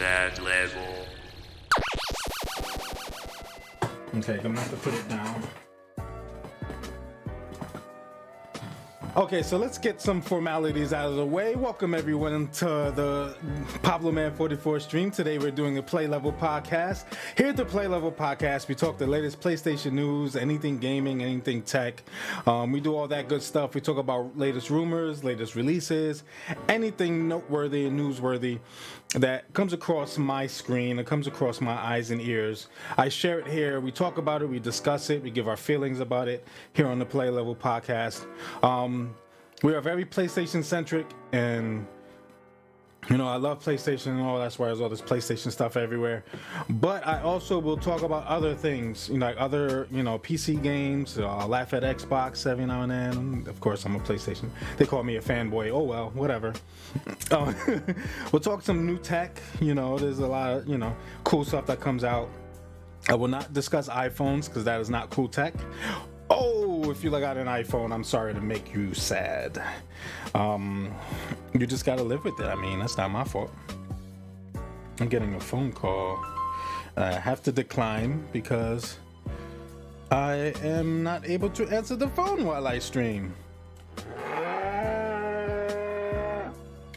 that level. Okay, I'm gonna have to put it down. Okay, so let's get some formalities out of the way. Welcome everyone to the Pablo Man 44 stream. Today we're doing a Play Level podcast. Here at the Play Level podcast, we talk the latest PlayStation news, anything gaming, anything tech. We do all that good stuff. We talk about latest rumors, latest releases, anything noteworthy and newsworthy that comes across my screen, it comes across my eyes and ears. I share it here. We talk about it. We discuss it. We give our feelings about it here on the Play Level podcast. We are very PlayStation centric, and you know I love PlayStation and all. That's why there's all this PlayStation stuff everywhere. But I also will talk about other things, you know, like other PC games. I'll laugh at Xbox every now and then. Of course, I'm a PlayStation. They call me a fanboy. Oh well, whatever. We'll talk some new tech. You know, there's a lot of cool stuff that comes out. I will not discuss iPhones because that is not cool tech. Oh, if you got an iPhone, I'm sorry to make you sad. You just gotta live with it. I mean, that's not my fault. I'm getting a phone call. I have to decline because I am not able to answer the phone while I stream.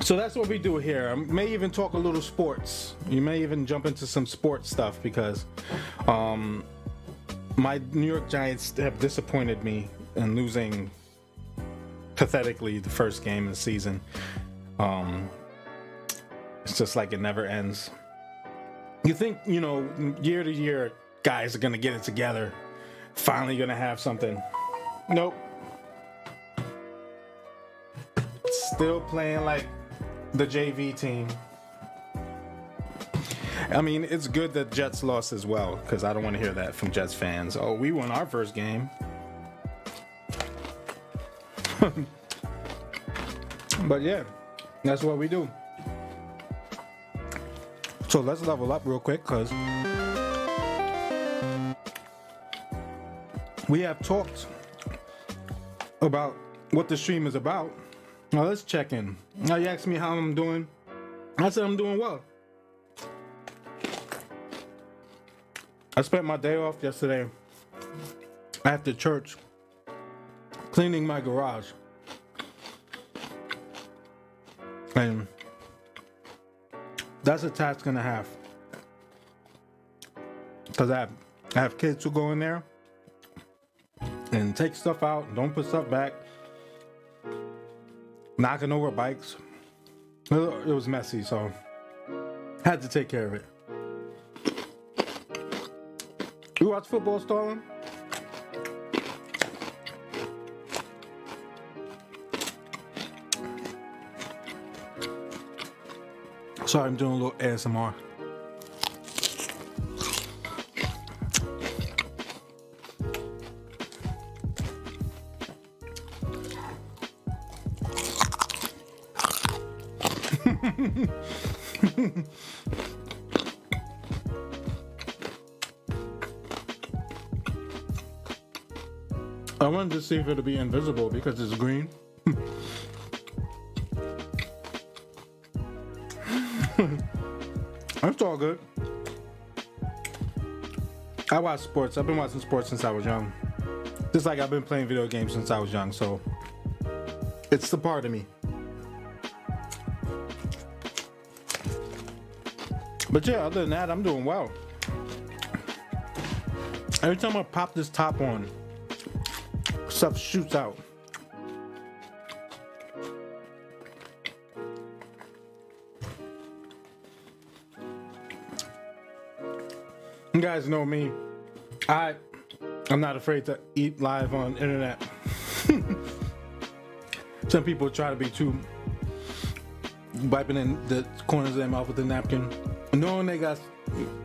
So that's what we do here. I may even talk a little sports. You may even jump into some sports stuff because my New York Giants have disappointed me in losing pathetically the first game of the season. It's just like it never ends. You think, year to year, guys are going to get it together. Finally going to have something. Nope. Still playing like the JV team. I mean, it's good that Jets lost as well, because I don't want to hear that from Jets fans. Oh, we won our first game. But yeah, that's what we do. So let's level up real quick, because we have talked about what the stream is about. Now let's check in. Now you asked me how I'm doing. I said I'm doing well. I spent my day off yesterday after church cleaning my garage. And that's a task and a half. Because I have kids who go in there and take stuff out, don't put stuff back, knocking over bikes. It was messy, so I had to take care of it. You watch football, Stalin? Sorry, I'm doing a little ASMR. I wanted to see if it'll be invisible because it's green. It's all good. I watch sports. I've been watching sports since I was young. Just like I've been playing video games since I was young, so it's the part of me. But yeah, other than that, I'm doing well. Every time I pop this top on, stuff shoots out. You guys know me. I'm not afraid to eat live on internet. Some people try to be too wiping in the corners of their mouth with a napkin, knowing they got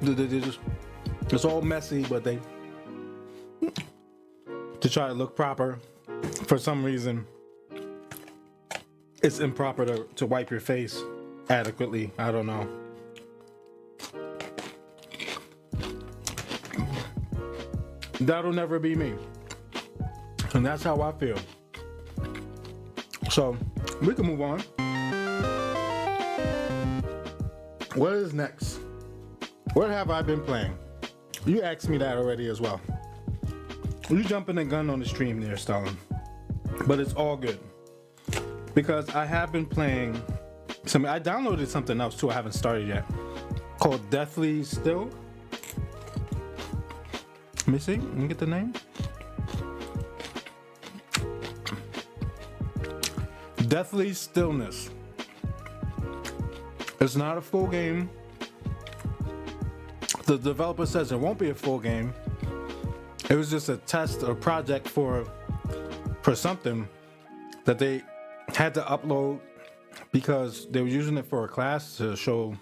it's all messy, but they to try to look proper. For some reason, it's improper to wipe your face adequately. I don't know. That'll never be me. And that's how I feel. So, we can move on. What is next? What have I been playing? You asked me that already as well. You jumping the gun on the stream there, Stalin. But it's all good. Because I have been playing I downloaded something else too I haven't started yet. Called Deathly Still. Let me see. Let me get the name. Deathly Stillness. It's not a full game. The developer says it won't be a full game. It was just a test or project for something that they had to upload because they were using it for a class to show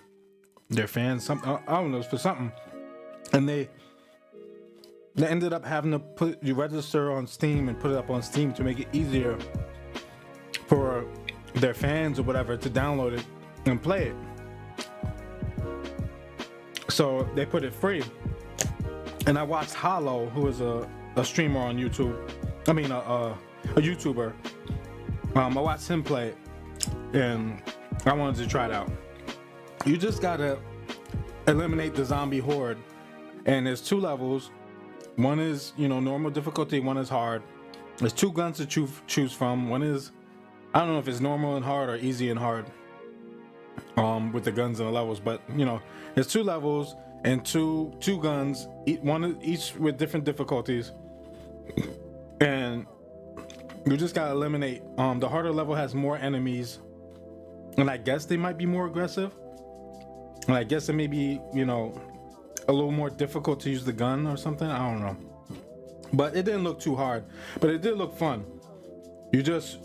their fans something. I don't know, for something. And they ended up having to you register on Steam and put it up on Steam to make it easier for their fans or whatever to download it and play it. So they put it free. And I watched Hollow, who is a streamer on YouTube. I mean, a YouTuber. I watched him play it, and I wanted to try it out. You just gotta eliminate the zombie horde, and there's 2 levels. One is, normal difficulty. One is hard. There's 2 guns to choose from. One is, I don't know if it's normal and hard or easy and hard. With the guns and the levels, but there's 2 levels and two guns, each with different difficulties, and you just gotta eliminate. The harder level has more enemies, and I guess they might be more aggressive, and I guess it may be a little more difficult to use the gun or something. I don't know, but it didn't look too hard, but it did look fun. You just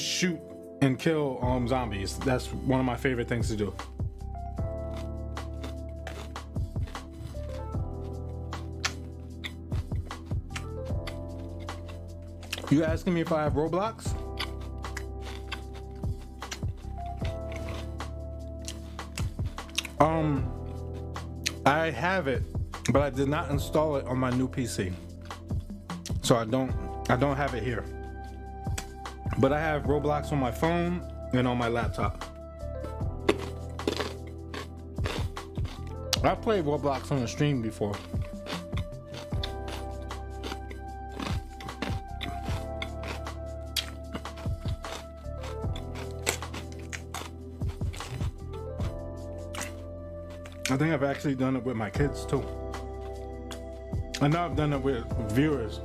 shoot and kill zombies. That's one of my favorite things to do. You asking me if I have Roblox? I have it, but I did not install it on my new PC. So I don't have it here. But I have Roblox on my phone and on my laptop. I've played Roblox on the stream before. I think I've actually done it with my kids too. I know I've done it with viewers.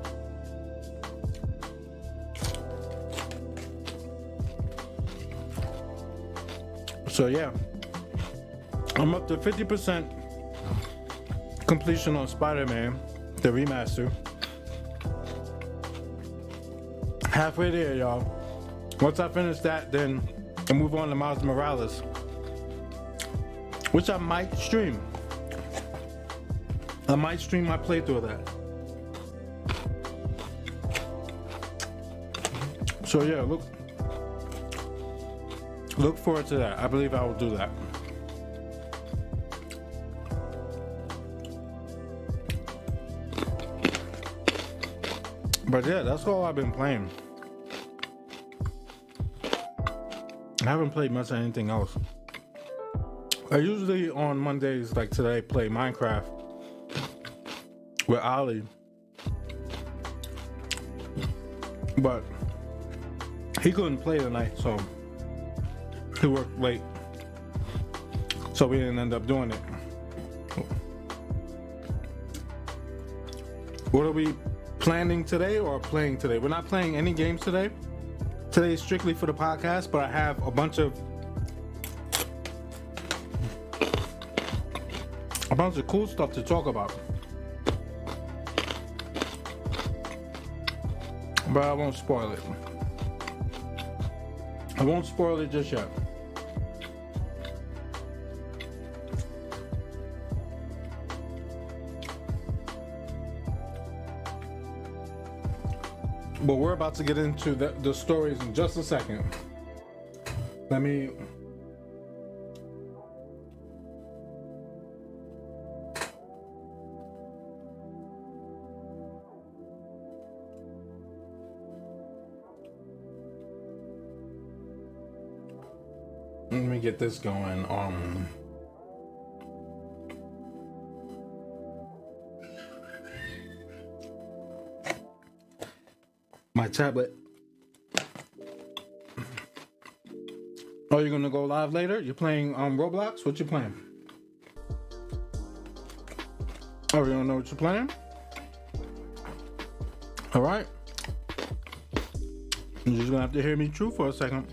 So yeah, I'm up to 50% completion on Spider-Man, the remaster. Halfway there, y'all. Once I finish that, then I'll move on to Miles Morales, which I might stream. I might stream my playthrough of that. So yeah, look forward to that. I believe I will do that. But yeah, that's all I've been playing. I haven't played much of anything else. I usually on Mondays, like today, play Minecraft with Ali. But he couldn't play tonight, so he worked late. So we didn't end up doing it. What are we planning today or playing today? We're not playing any games today. Today is strictly for the podcast, but I have a bunch of cool stuff to talk about. But I won't spoil it. I won't spoil it just yet. But we're about to get into the stories in just a second. Let me get this going. my tablet. Oh, you're gonna go live later? You're playing Roblox? What you playing? Oh, you don't know what you're playing? All right. You're just gonna have to hear me chew for a second.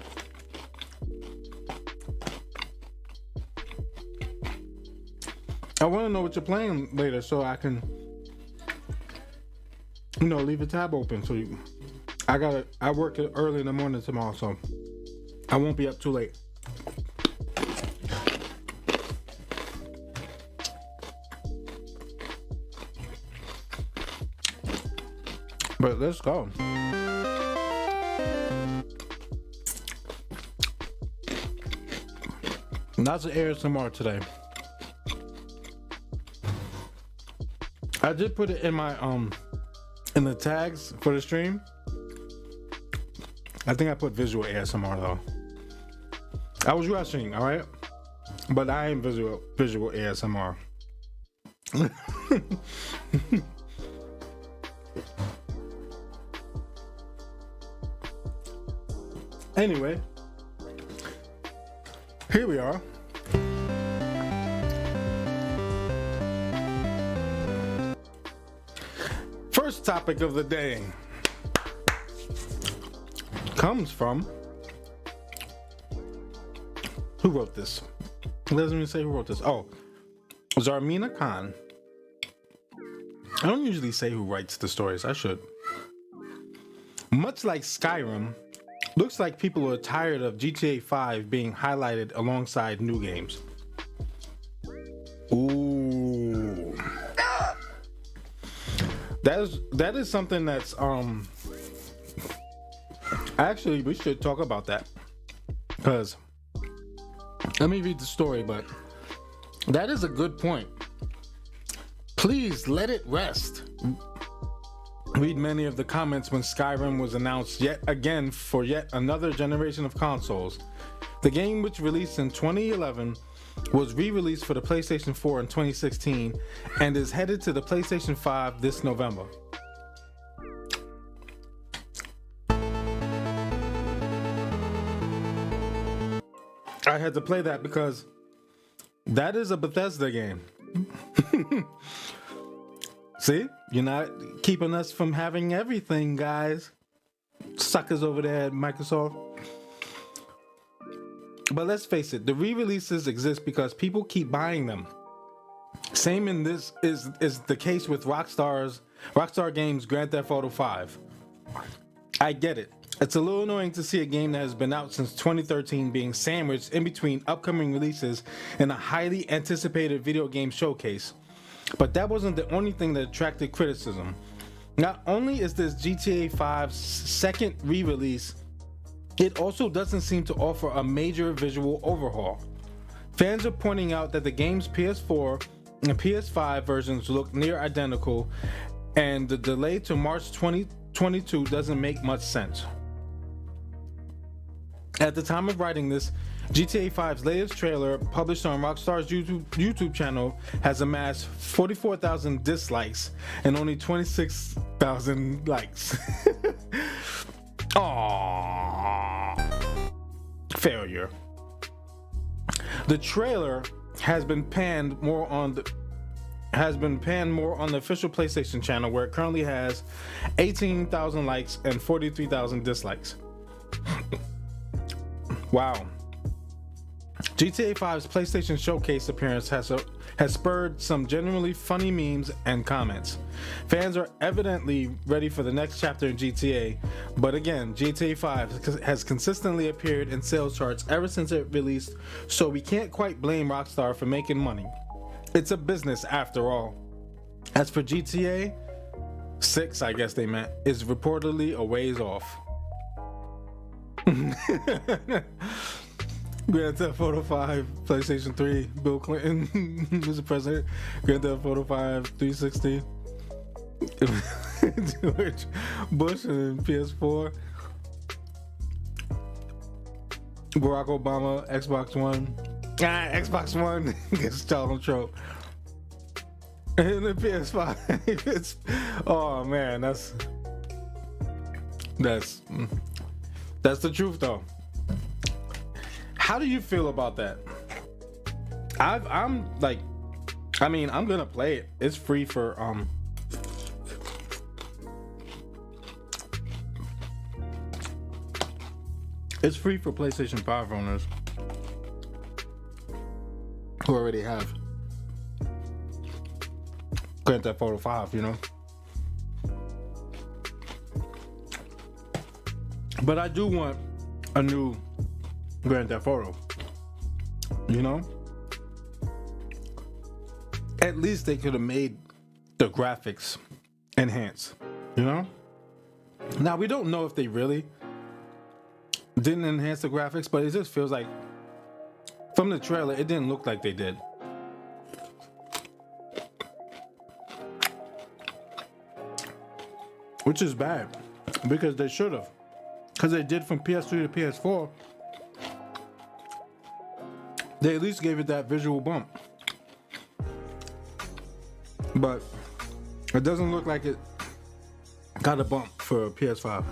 I want to know what you're playing later so I can, leave a tab open. So I work early in the morning tomorrow, so I won't be up too late. But let's go. Lots of ASMR today. I did put it in my in the tags for the stream. I think I put visual ASMR though. I was rushing, all right, but I am visual ASMR. Anyway, here we are. First topic of the day comes from, who wrote this? It doesn't even say who wrote this. Oh, Zarmina Khan. I don't usually say who writes the stories. I should. Much like Skyrim, looks like people are tired of GTA 5 being highlighted alongside new games. Ooh. That is something that's actually we should talk about that, because let me read the story, but that is a good point. Please let it rest. Read many of the comments when Skyrim was announced yet again for yet another generation of consoles. The game, which released in 2011, was re-released for the PlayStation 4 in 2016 and is headed to the PlayStation 5 this November. I had to play that because that is a Bethesda game. See? You're not keeping us from having everything, guys. Suckers over there at Microsoft. But let's face it, the re-releases exist because people keep buying them. Same in this is the case with Rockstar Games' Grand Theft Auto 5. I get it. It's a little annoying to see a game that has been out since 2013 being sandwiched in between upcoming releases in a highly anticipated video game showcase. But that wasn't the only thing that attracted criticism. Not only is this GTA 5's second re-release, it also doesn't seem to offer a major visual overhaul. Fans are pointing out that the game's PS4 and PS5 versions look near identical, and the delay to March 2022 doesn't make much sense. At the time of writing this, GTA 5's latest trailer, published on Rockstar's YouTube channel, has amassed 44,000 dislikes and only 26,000 likes. Aww. Failure. The trailer has been panned more on the official PlayStation channel, where it currently has 18,000 likes and 43,000 dislikes. Wow. GTA 5's PlayStation Showcase appearance has spurred some genuinely funny memes and comments. Fans are evidently ready for the next chapter in GTA, but again, GTA 5 has consistently appeared in sales charts ever since it released, so we can't quite blame Rockstar for making money. It's a business after all. As for GTA 6, I guess they meant, is reportedly a ways off. Grand Theft Auto 5, PlayStation 3, Bill Clinton was the president. Grand Theft Auto 5, 360, George Bush and PS4. Barack Obama, Xbox One. Xbox One gets Donald Trump. And the PS5. Oh man, That's the truth, though. How do you feel about that? I'm like, I mean, I'm gonna play it. It's free for it's free for PlayStation 5 owners who already have Grand Theft Auto 5, you know. But I do want a new Grand Theft Auto, you know. At least they could have made the graphics enhance, you know. Now we don't know if they really didn't enhance the graphics, but it just feels like from the trailer it didn't look like they did. Which is bad, because they should have. Because they did from PS3 to PS4. They at least gave it that visual bump. But it doesn't look like it got a bump for PS5.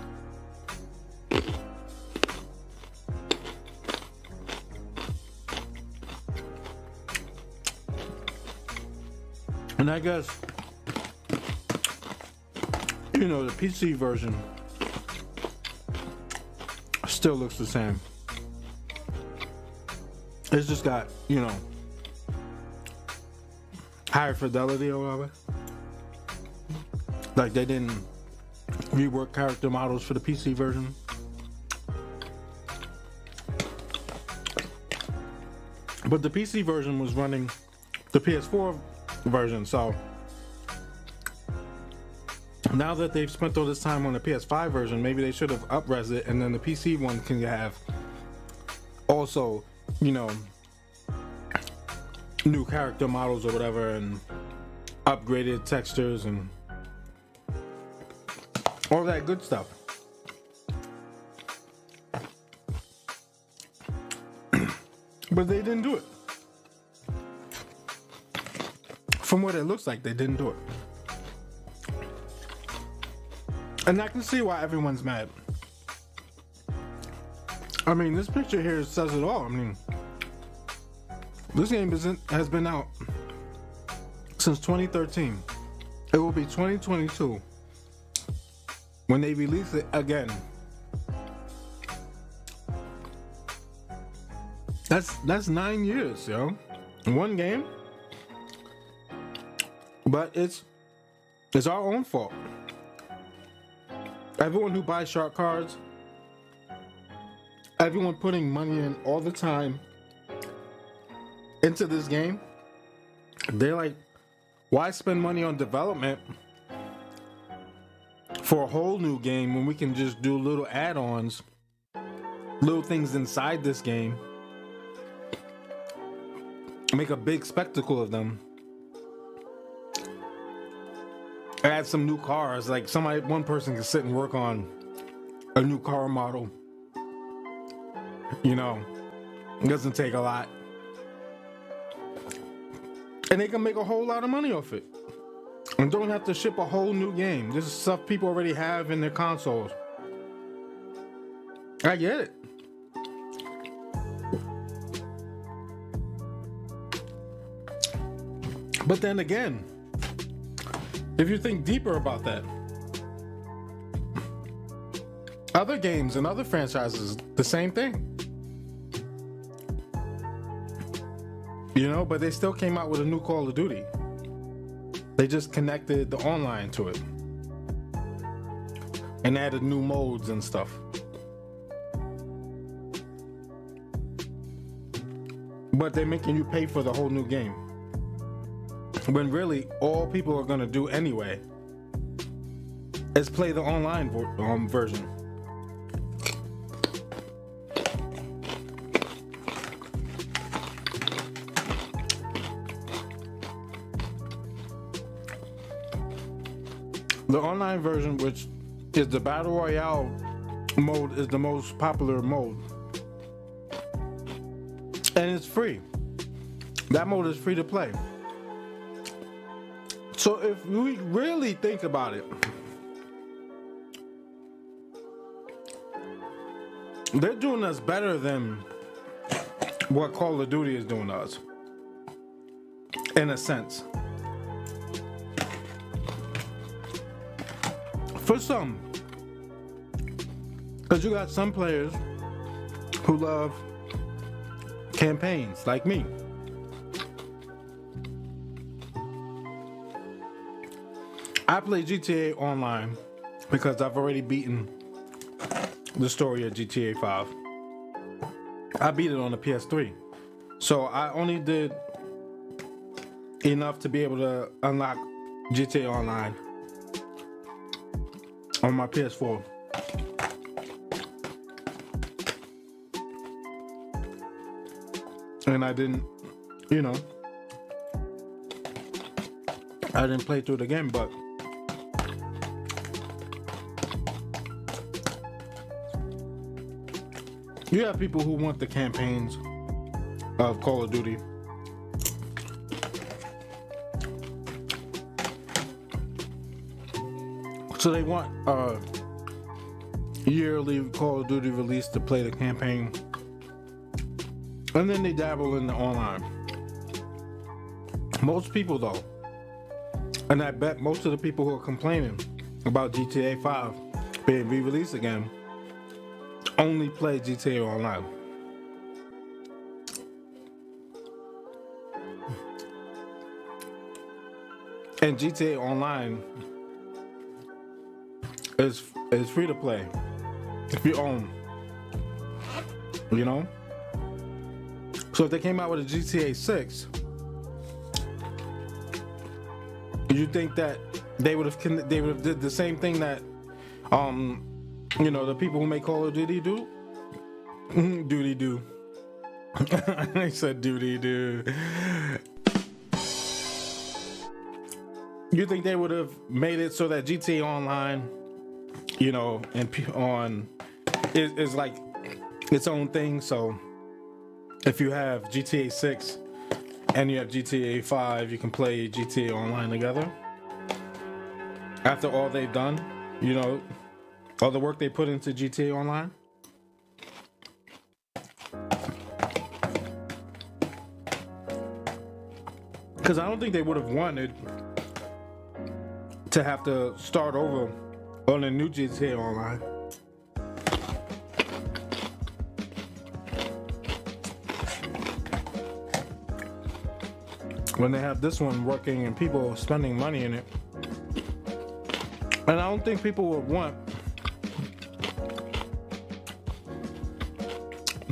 And I guess, you know, the PC version still looks the same. It's just got, you know, higher fidelity or whatever. Like they didn't rework character models for the PC version. But the PC version was running the PS4 version, so now that they've spent all this time on the PS5 version, maybe they should have up-res it, and then the PC one can have also, you know, new character models or whatever, and upgraded textures and all that good stuff. But they didn't do it. From what it looks like, they didn't do it. And I can see why everyone's mad. I mean, this picture here says it all. I mean, this game has been out since 2013. It will be 2022 when they release it again. That's 9 years, yo. One game. But it's our own fault. Everyone who buys shark cards, everyone putting money in all the time into this game, they're like, why spend money on development for a whole new game when we can just do little add-ons, little things inside this game, make a big spectacle of them, add some new cars, like one person can sit and work on a new car model. You know, it doesn't take a lot. And they can make a whole lot of money off it. And don't have to ship a whole new game. This is stuff people already have in their consoles. I get it. But then again, if you think deeper about that, other games and other franchises, the same thing. You know, but they still came out with a new Call of Duty. They just connected the online to it and added new modes and stuff. But they're making you pay for the whole new game, when really all people are gonna do anyway is play the online version. The online version, which is the Battle Royale mode, is the most popular mode. And it's free. That mode is free to play. So if we really think about it, they're doing us better than what Call of Duty is doing to us, in a sense. For some, because you got some players who love campaigns, like me. I play GTA Online because I've already beaten the story of GTA 5. I beat it on the PS3. So I only did enough to be able to unlock GTA Online on my PS4. And I didn't, I didn't play through it again, but you have people who want the campaigns of Call of Duty. So they want a yearly Call of Duty release to play the campaign. And then they dabble in the online. Most people though, and I bet most of the people who are complaining about GTA 5 being re-released again, only play GTA Online. And GTA Online is free to play if you own, So if they came out with a GTA 6, you think that they would have did the same thing that the people who make Call of Duty do? Duty do. I said duty do. You think they would have made it so that GTA Online, is like its own thing? So if you have GTA 6 and you have GTA 5, you can play GTA Online together? After all they've done, all the work they put into GTA Online? Because I don't think they would have wanted to have to start over on a new GTA Online. When they have this one working and people spending money in it. And I don't think people would want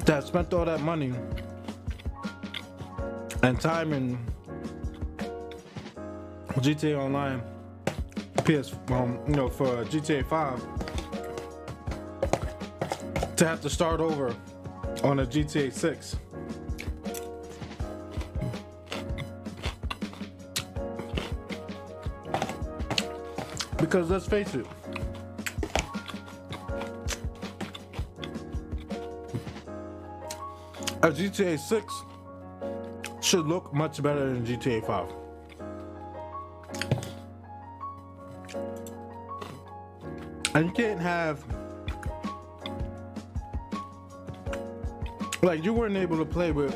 to have spent all that money and time in GTA Online for GTA 5 to have to start over on a GTA 6. Because let's face it, a GTA 6 should look much better than GTA 5. And you can't have, you weren't able to play with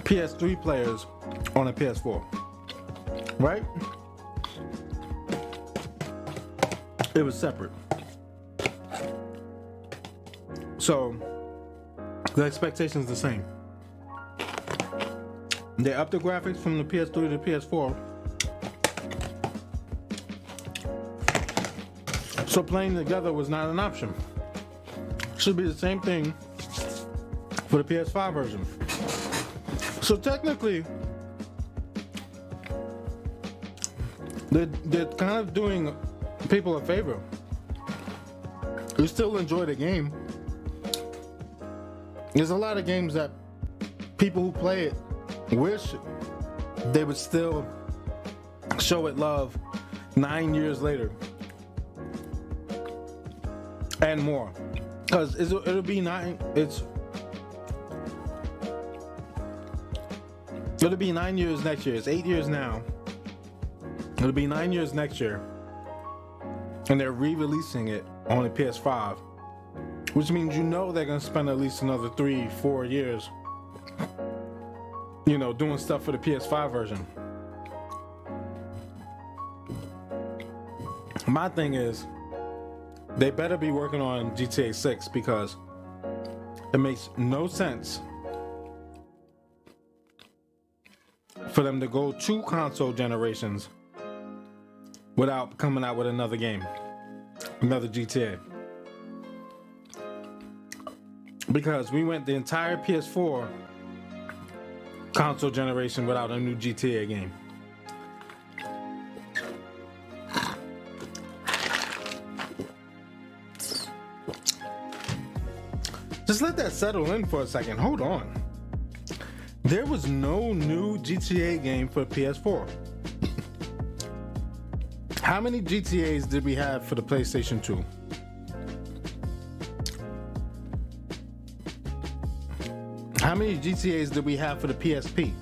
PS3 players on a PS4, right? It was separate. So the expectation's the same. They upped the graphics from the PS3 to the PS4. So playing together was not an option. Should be the same thing for the PS5 version. So technically, they're kind of doing people a favor. You still enjoy the game. There's a lot of games that people who play it wish they would still show it love 9 years later and more, because it'll be 9 years next year. It's 8 years now. It'll be 9 years next year, and they're re-releasing it on the PS5 which means they're gonna spend at least another 3-4 years, doing stuff for the PS5 version. My thing is, they better be working on GTA 6 because it makes no sense for them to go 2 console generations without coming out with another game, another GTA. Because we went the entire PS4 console generation without a new GTA game. Just let that settle in for a second. Hold on. There was no new GTA game for PS4. How many GTAs did we have for the PlayStation 2? How many GTAs did we have for the PSP?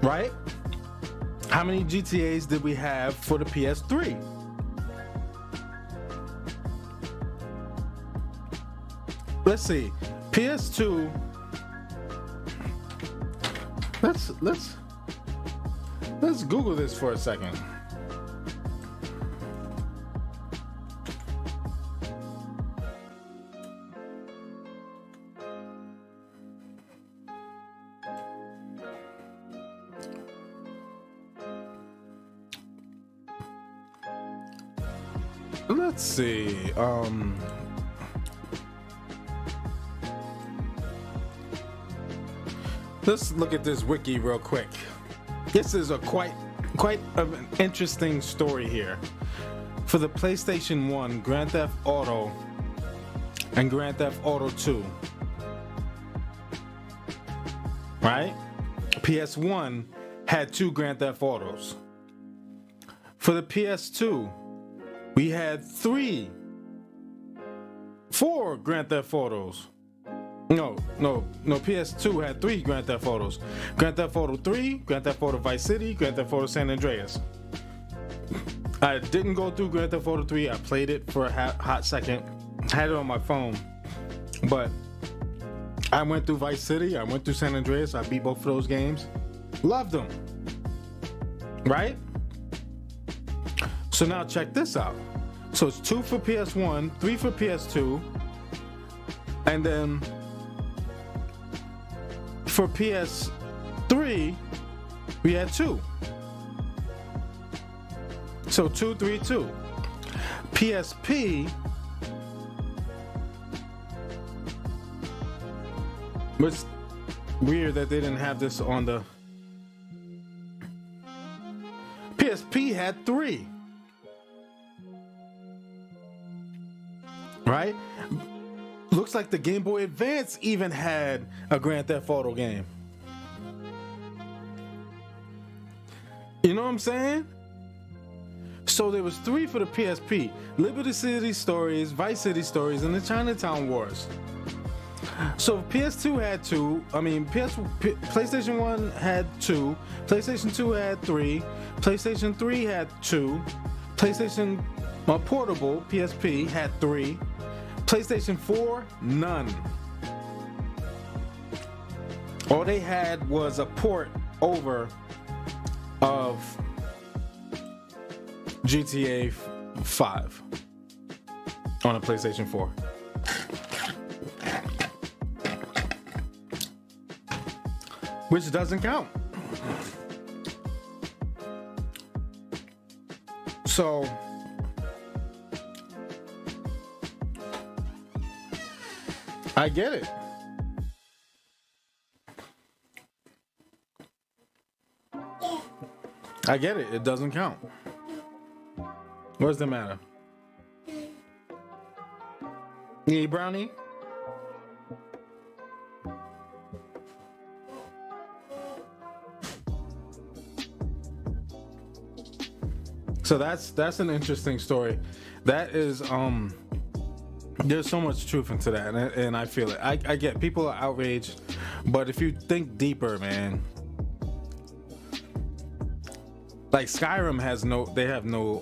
Right? How many GTAs did we have for the PS3? Let's see. PS2. Let's Google this for a second. Let's see. Let's look at this wiki real quick. This is a quite an interesting story here. For the PlayStation 1, Grand Theft Auto and Grand Theft Auto 2. Right? PS1 had 2 Grand Theft Autos. For the PS2, we had 4 Grand Theft Autos. No, PS2 had 3 Grand Theft Autos. Grand Theft Auto 3, Grand Theft Auto Vice City, Grand Theft Auto San Andreas. I didn't go through Grand Theft Auto 3. I played it for a hot second. Had it on my phone. But I went through Vice City. I went through San Andreas. I beat both of those games. Loved them. Right? So now check this out. So it's 2 for PS1, 3 for PS2, and then for PS3, we had 2. So 2, 3, 2. PSP was weird that they didn't have this on the PSP had 3. Right? Looks like the Game Boy Advance even had a Grand Theft Auto game. You know what I'm saying? So there was 3 for the PSP. Liberty City Stories, Vice City Stories, and the Chinatown Wars. So PS2 had 2. PlayStation 1 had 2. PlayStation 2 had 3. PlayStation 3 had 2. PlayStation Portable, PSP, had 3. PlayStation 4, none. All they had was a port over of GTA 5 on a PlayStation 4. Which doesn't count. So I get it. I get it. It doesn't count. What's the matter? You eat brownie? So that's an interesting story. That is there's so much truth into that, and I feel it. I get people are outraged, but if you think deeper, man, like Skyrim have no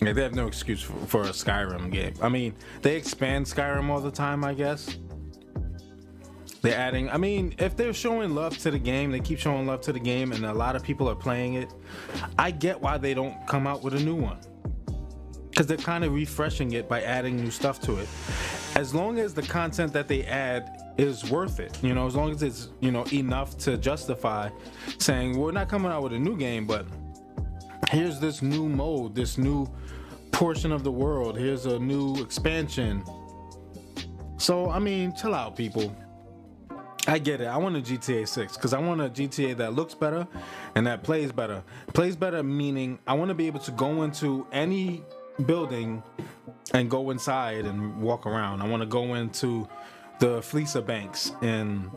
Yeah, they have no excuse for a Skyrim game. I mean, they expand Skyrim all the time, I guess. They're adding, I mean, if they're showing love to the game, they keep showing love to the game, and a lot of people are playing it, I get why they don't come out with a new one. Because they're kind of refreshing it by adding new stuff to it. As long as the content that they add is worth it, you know, as long as it's, you know, enough to justify saying, we're not coming out with a new game, but here's this new mode, this new portion of the world, here's a new expansion. So, I mean, chill out, people. I get it. I want a GTA 6 because I want a GTA that looks better and that plays better. Plays better meaning I want to be able to go into any building and go inside and walk around. I want to go into the Fleeca banks and,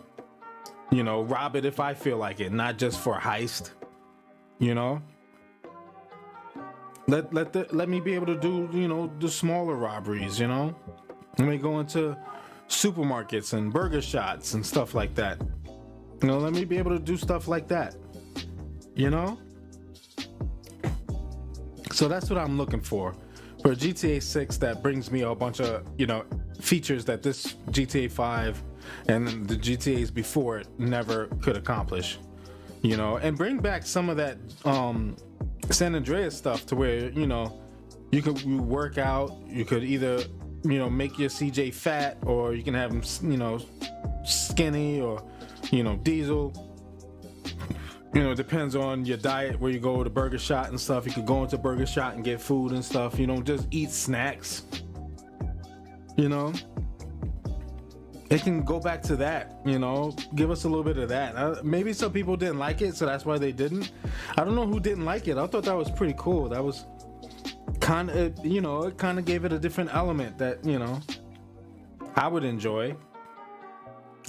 you know, rob it if I feel like it, not just for a heist, you know? Let me be able to do, you know, the smaller robberies, you know? Let me go into supermarkets and burger shots and stuff like that. You know, let me be able to do stuff like that, you know? So that's what I'm looking for a GTA 6 that brings me a bunch of, you know, features that this GTA 5 and the GTAs before it never could accomplish, you know, and bring back some of that San Andreas stuff to where, you know, you work out, you could either, you know, make your CJ fat, or you can have him, you know, skinny, or, you know, diesel. You know, it depends on your diet, where you go to Burger Shot and stuff. You could go into Burger Shot and get food and stuff. You don't just eat snacks. You know? It can go back to that, you know? Give us a little bit of that. Maybe some people didn't like it, so that's why they didn't. I don't know who didn't like it. I thought that was pretty cool. That was kind of, you know, it kind of gave it a different element that, you know, I would enjoy.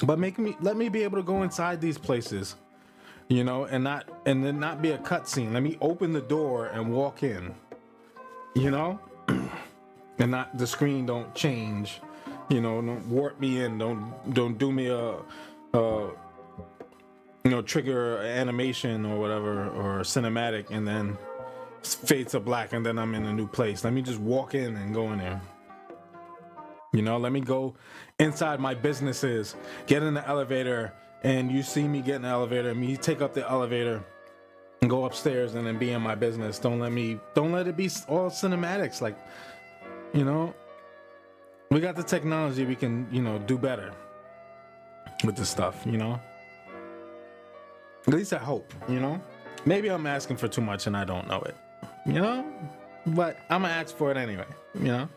But let me be able to go inside these places, you know, and then not be a cutscene. Let me open the door and walk in, you know, and not the screen don't change, you know, don't warp me in, don't do me a you know, trigger animation or whatever, or cinematic, and then fade to black and then I'm in a new place. Let me just walk in and go in there. You know, let me go inside my businesses, get in the elevator, and you see me get in the elevator and me take up the elevator and go upstairs and then be in my business. Don't let it be all cinematics. Like, you know, we got the technology, we can, you know, do better with this stuff, you know. At least I hope, you know. Maybe I'm asking for too much and I don't know it, you know, but I'm gonna ask for it anyway, you know.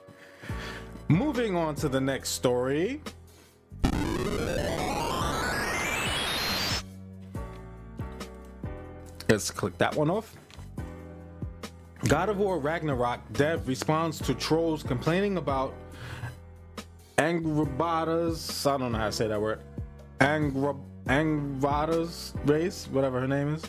Moving on to the next story. Let's click that one off. God of War Ragnarok dev responds to trolls complaining about Angrabada's, I don't know how to say that word, Angrabada's race, whatever her name is.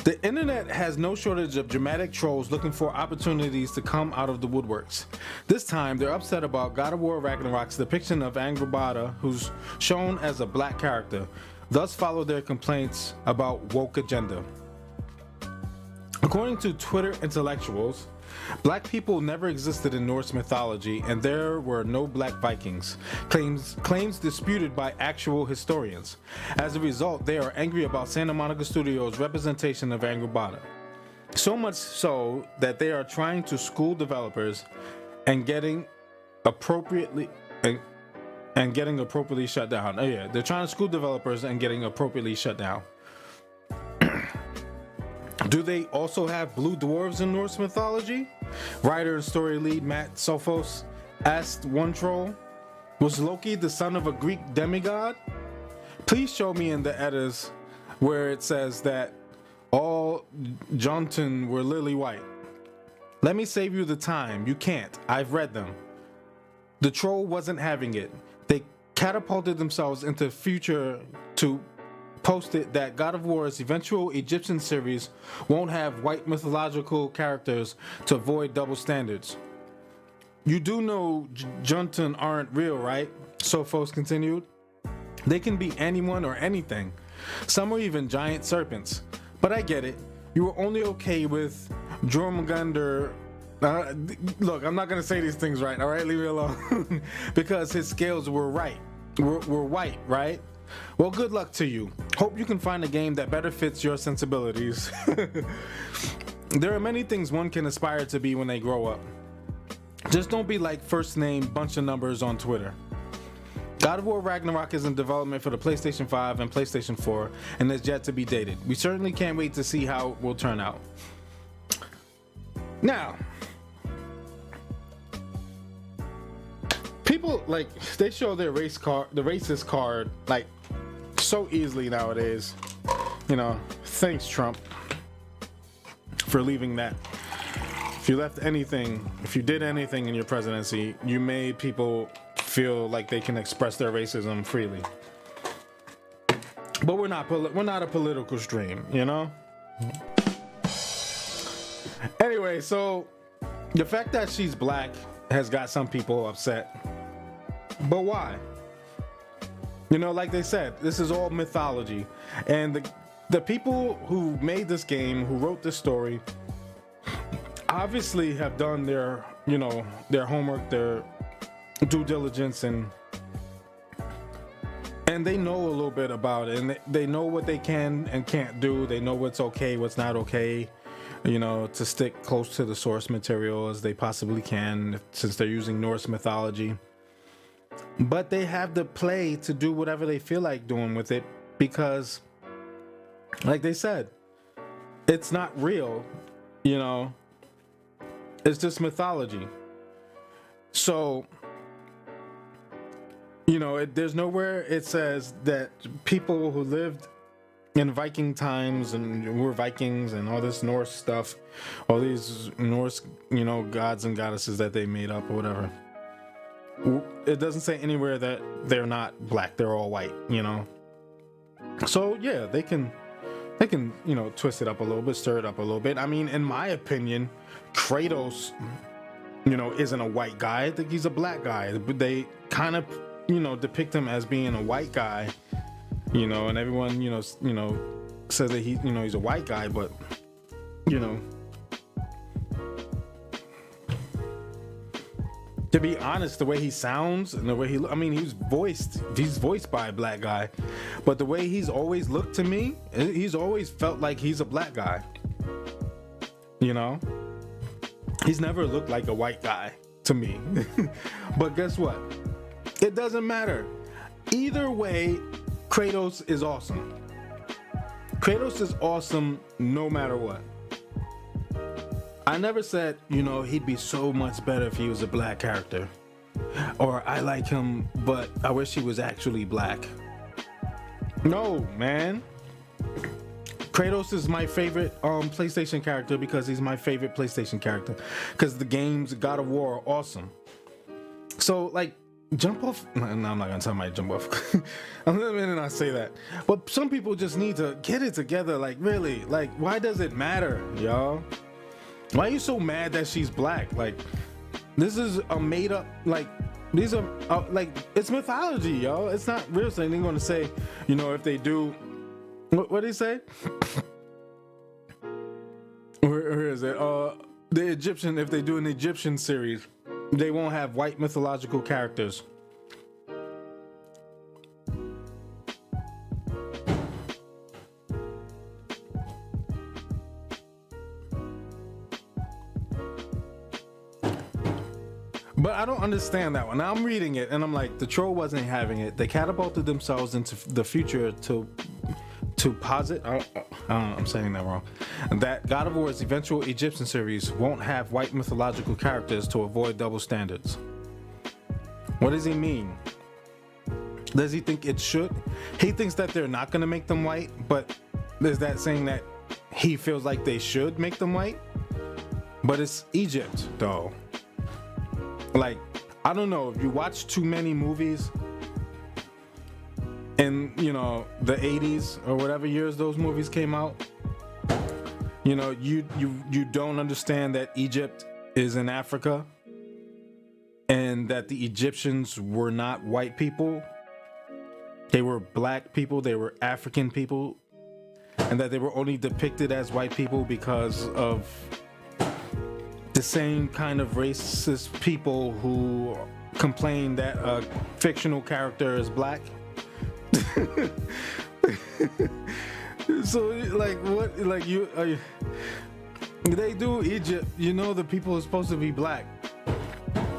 The internet has no shortage of dramatic trolls looking for opportunities to come out of the woodworks. This time, they're upset about God of War Ragnarok's depiction of Angrabada, who's shown as a black character, thus follow their complaints about woke agenda. According to Twitter intellectuals, black people never existed in Norse mythology and there were no black Vikings, claims disputed by actual historians. As a result, they are angry about Santa Monica Studios' representation of Angrabada. So much so that they are trying to school developers and getting appropriately shut down. Oh yeah, they're trying to school developers and getting appropriately shut down. Do they also have blue dwarves in Norse mythology? Writer and story lead Matt Sophos asked one troll, was Loki the son of a Greek demigod? Please show me in the editors where it says that all Jotun were lily white. Let me save you the time. You can't. I've read them. The troll wasn't having it. They catapulted themselves into the future to posted that God of War's eventual Egyptian series won't have white mythological characters to avoid double standards. You do know Jotun aren't real, right? Sophos continued. They can be anyone or anything. Some are even giant serpents. But I get it. You were only okay with Jormungandr. Look, I'm not gonna say these things right. All right, leave me alone. Because his scales were right. Were white, right? Well, good luck to you. Hope you can find a game that better fits your sensibilities. There are many things one can aspire to be when they grow up. Just don't be like first name bunch of numbers on Twitter. God of War Ragnarok is in development for the PlayStation 5 and PlayStation 4 and is yet to be dated. We certainly can't wait to see how it will turn out. Now, people like they show their the racist card like so easily nowadays. You know, thanks Trump for leaving that. If you left anything, if you did anything in your presidency, you made people feel like they can express their racism freely. But we're not a political stream, you know? Anyway, so the fact that she's black has got some people upset. But why? You know, like they said, this is all mythology. And the people who made this game, who wrote this story, obviously have done their, you know, their homework, their due diligence, and they know a little bit about it, and they know what they can and can't do. They know what's okay, what's not okay, you know, to stick close to the source material as they possibly can, since they're using Norse mythology. But they have the play to do whatever they feel like doing with it, because like they said, it's not real, you know, it's just mythology. So, you know, there's nowhere it says that people who lived in Viking times and were Vikings and all this Norse stuff, all these Norse, you know, gods and goddesses that they made up or whatever. It doesn't say anywhere that they're not black, they're all white, you know. So yeah, they can, you know, twist it up a little bit, stir it up a little bit. I mean, in my opinion, Kratos, you know, isn't a white guy. I think he's a black guy. They kind of, you know, depict him as being a white guy, you know, and everyone, you know, says that he, you know, he's a white guy, but, you know, to be honest, the way he sounds and the way he, I mean, he's voiced by a black guy, but the way he's always looked to me, he's always felt like he's a black guy, you know. He's never looked like a white guy to me. But guess what? It doesn't matter. Either way, Kratos is awesome. Kratos is awesome no matter what. I never said, you know, he'd be so much better if he was a black character. Or I like him, but I wish he was actually black. No, man. Kratos is my favorite PlayStation character because he's my favorite PlayStation character. Because the games God of War are awesome. So, like, jump off. No, I'm not gonna tell somebody to jump off. I'm gonna not say that. But some people just need to get it together. Like, really, like, why does it matter, y'all? Why are you so mad that she's black? Like, this is a made up, like, these are like, it's mythology, y'all. It's not real. So they're gonna say, you know, if they do. What did he say? Where is it? The Egyptian, if they do an Egyptian series, they won't have white mythological characters. But I don't understand that one. Now I'm reading it and I'm like, the troll wasn't having it. They catapulted themselves into the future to posit, I'm saying that wrong, that God of War's eventual Egyptian series won't have white mythological characters to avoid double standards. What does he mean? Does he think it should? He thinks that they're not going to make them white, but is that saying that he feels like they should make them white? But it's Egypt, though. Like, I don't know, if you watch too many movies in, you know, the 80s or whatever years those movies came out, you know, you don't understand that Egypt is in Africa and that the Egyptians were not white people. They were black people, they were African people, and that they were only depicted as white people because of the same kind of racist people who complain that a fictional character is black. So like what, like they do Egypt, the people are supposed to be black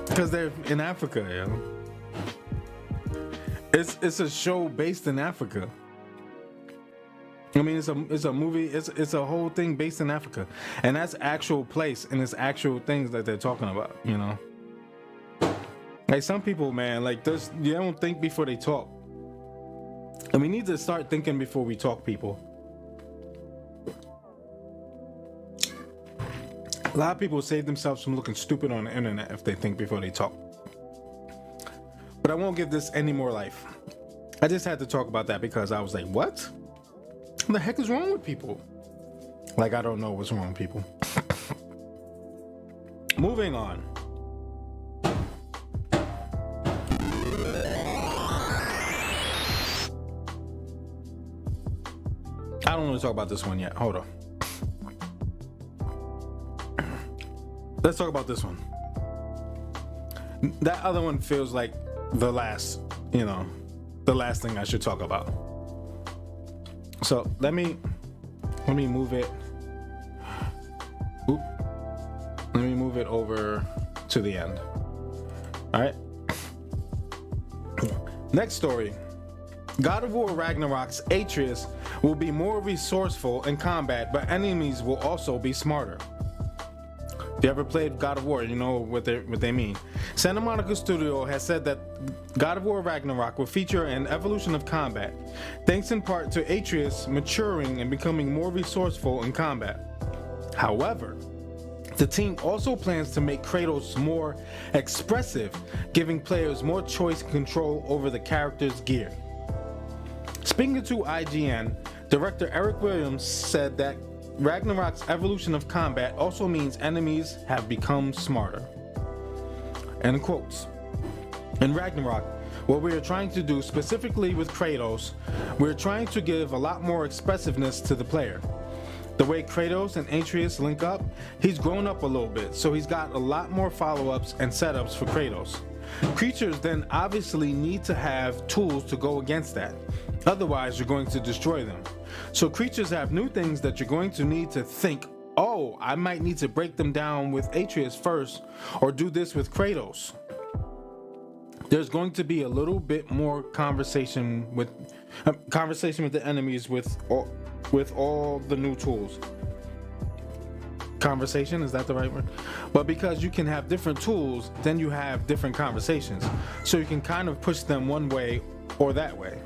because they're in Africa. It's a show based in Africa. I mean, it's a movie. It's a whole thing based in Africa, and that's actual place and it's actual things that they're talking about. Like some people, man, like they don't think before they talk. And we need to start thinking before we talk, people. A lot of people save themselves from looking stupid on the internet if they think before they talk. But I won't give this any more life. I just had to talk about that because I was like, what? What the heck is wrong with people? Like, I don't know what's wrong with people. Moving on. I don't want to talk about this one yet. Hold on. Let's talk about this one. That other one feels like the last thing I should talk about. So let me move it. Let me move it over to the end. All right. Next story. God of War Ragnarok's Atreus will be more resourceful in combat, but enemies will also be smarter. If you ever played God of War, you know what they mean. Santa Monica Studio has said that God of War Ragnarok will feature an evolution of combat, thanks in part to Atreus maturing and becoming more resourceful in combat. However, the team also plans to make Kratos more expressive, giving players more choice and control over the character's gear. Speaking to IGN, director Eric Williams said that Ragnarok's evolution of combat also means enemies have become smarter. End quotes. In Ragnarok, what we are trying to do specifically with Kratos, we're trying to give a lot more expressiveness to the player. The way Kratos and Atreus link up, he's grown up a little bit, so he's got a lot more follow-ups and setups for Kratos. Creatures then obviously need to have tools to go against that. Otherwise, you're going to destroy them. So creatures have new things that you're going to need to think, oh, I might need to break them down with Atreus first, or do this with Kratos. There's going to be a little bit more conversation with the enemies with all the new tools. Conversation, is that the right word? But because you can have different tools, then you have different conversations. So you can kind of push them one way or that way.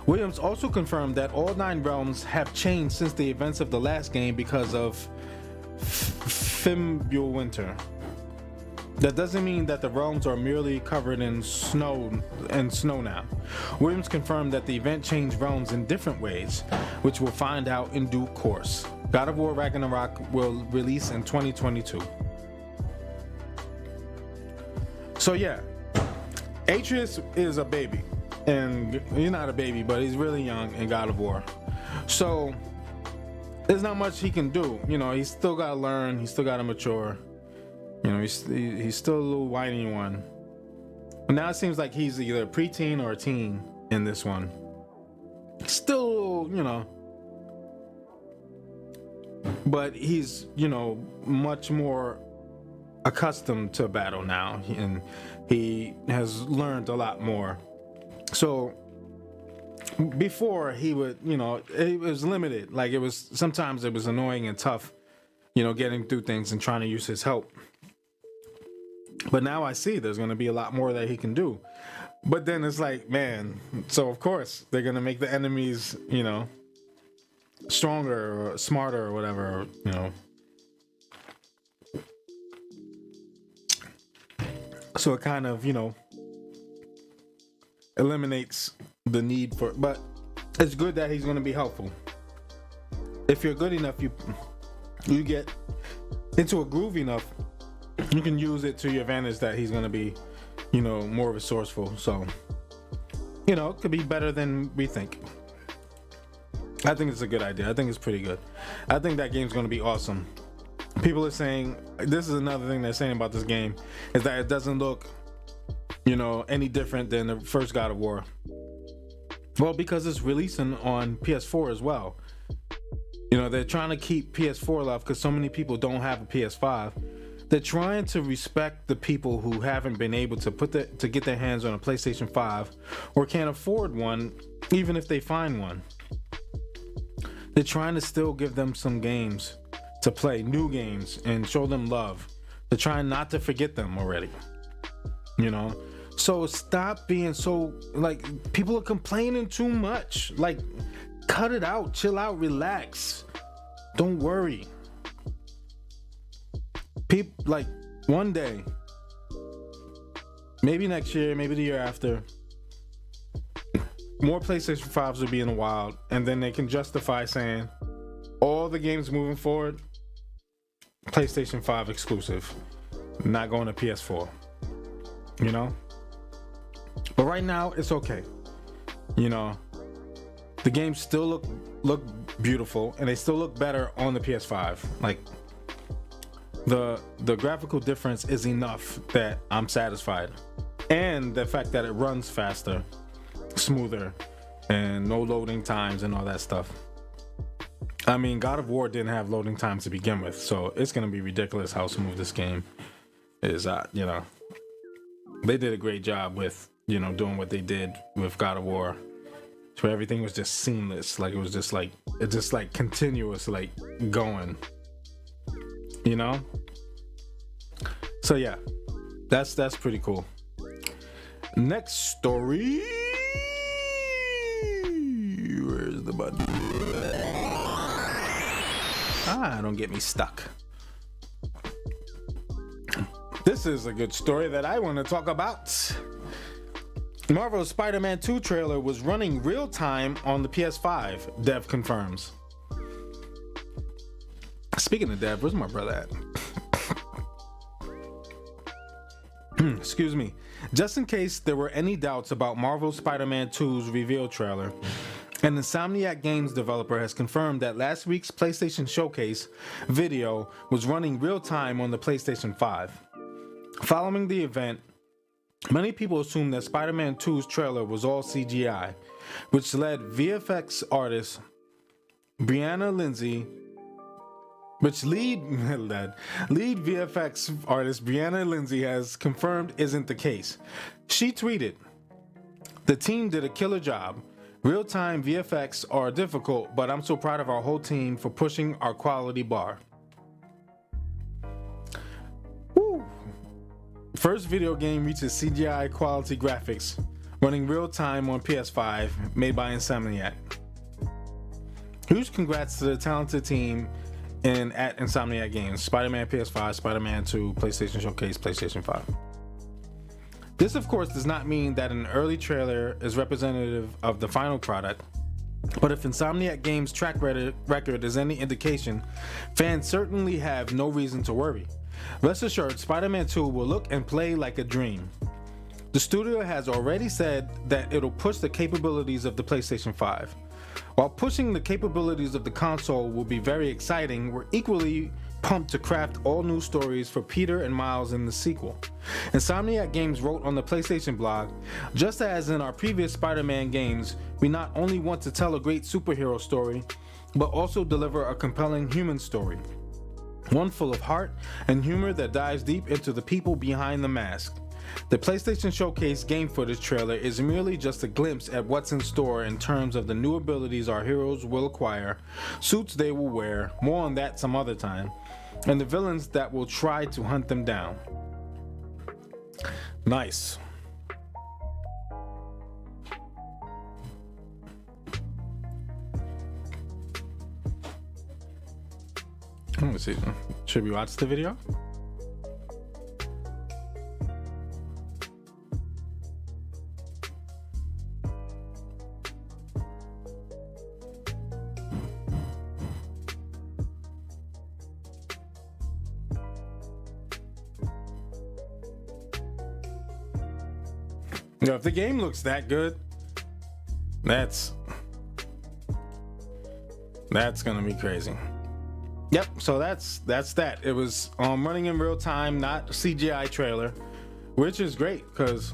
Williams also confirmed that all 9 realms have changed since the events of the last game because of Fimbulwinter. That doesn't mean that the realms are merely covered in snow now. Williams confirmed that the event changed realms in different ways, which we'll find out in due course. God of War Ragnarok will release in 2022. So yeah, Atreus is a baby, and he's not a baby, but he's really young in God of War. So there's not much he can do. He's still got to learn. He's still got to mature. He's still a little whiny one. But now it seems like he's either a preteen or a teen in this one. Still, but he's, much more accustomed to battle now, and he has learned a lot more. So before he would, it was limited. Like sometimes it was annoying and tough, getting through things and trying to use his help. But now I see there's going to be a lot more that he can do. But then it's like, man, so of course they're going to make the enemies, stronger or smarter or whatever, So it kind of, eliminates the need for, but it's good that he's going to be helpful. If you're good enough, you get into a groove enough, you can use it to your advantage that he's going to be, more resourceful. So, it could be better than we think. I think it's a good idea. I think it's pretty good. I think that game's going to be awesome. people are saying, this is another thing they're saying about this game, is that it doesn't look, any different than the first God of War. Well, because it's releasing on PS4 as well. They're trying to keep PS4 alive because so many people don't have a PS5. They're trying to respect the people who haven't been able to get their hands on a PlayStation 5 or can't afford one, even if they find one. They're trying to still give them some games to play, new games, and show them love. They're trying not to forget them already. So stop being so, people are complaining too much. Cut it out, chill out, relax. Don't worry. People, one day, maybe next year, maybe the year after, more PlayStation 5s will be in the wild, and then they can justify saying all the games moving forward, PlayStation 5 exclusive, not going to PS4. But right now, it's okay. The games still look beautiful, and they still look better on the PS5. The graphical difference is enough that I'm satisfied, and the fact that it runs faster, smoother, and no loading times and all that stuff. I mean, God of War didn't have loading times to begin with, so it's gonna be ridiculous how smooth this game is. They did a great job with doing what they did with God of War, where everything was just seamless. It was just continuous, going. So yeah, that's pretty cool. Next story. Where's the button? Don't get me stuck. This is a good story that I want to talk about. Marvel's Spider-Man 2 trailer was running real time on the PS5, Dev confirms. Speaking of Dev, where's my brother at? Excuse me. Just in case there were any doubts about Marvel's Spider-Man 2's reveal trailer, an Insomniac Games developer has confirmed that last week's PlayStation Showcase video was running real time on the PlayStation 5. Following the event, many people assumed that Spider-Man 2's trailer was all CGI, which led VFX artist Brianna Lindsay lead VFX artist Brianna Lindsay has confirmed isn't the case. She tweeted, "The team did a killer job. Real-time VFX are difficult, but I'm so proud of our whole team for pushing our quality bar." Woo. First video game reaches CGI quality graphics, running real-time on PS5, made by Insomniac. Huge congrats to the talented team at Insomniac Games. Spider-Man PS5, Spider-Man 2, PlayStation Showcase, PlayStation 5. This, of course, does not mean that an early trailer is representative of the final product, but if Insomniac Games' track record is any indication, fans certainly have no reason to worry. Rest assured, Spider-Man 2 will look and play like a dream. The studio has already said that it'll push the capabilities of the PlayStation 5. While pushing the capabilities of the console will be very exciting, we're equally pumped to craft all new stories for Peter and Miles in the sequel. Insomniac Games wrote on the PlayStation blog, "Just as in our previous Spider-Man games, we not only want to tell a great superhero story, but also deliver a compelling human story. One full of heart and humor that dives deep into the people behind the mask. The PlayStation Showcase game footage trailer is merely just a glimpse at what's in store in terms of the new abilities our heroes will acquire, suits they will wear, more on that some other time, and the villains that will try to hunt them down." Nice. Let me see. Should we watch the video? Yo, if the game looks that good, that's gonna be crazy. Yep, so that's that. It was running in real time, not CGI trailer, which is great because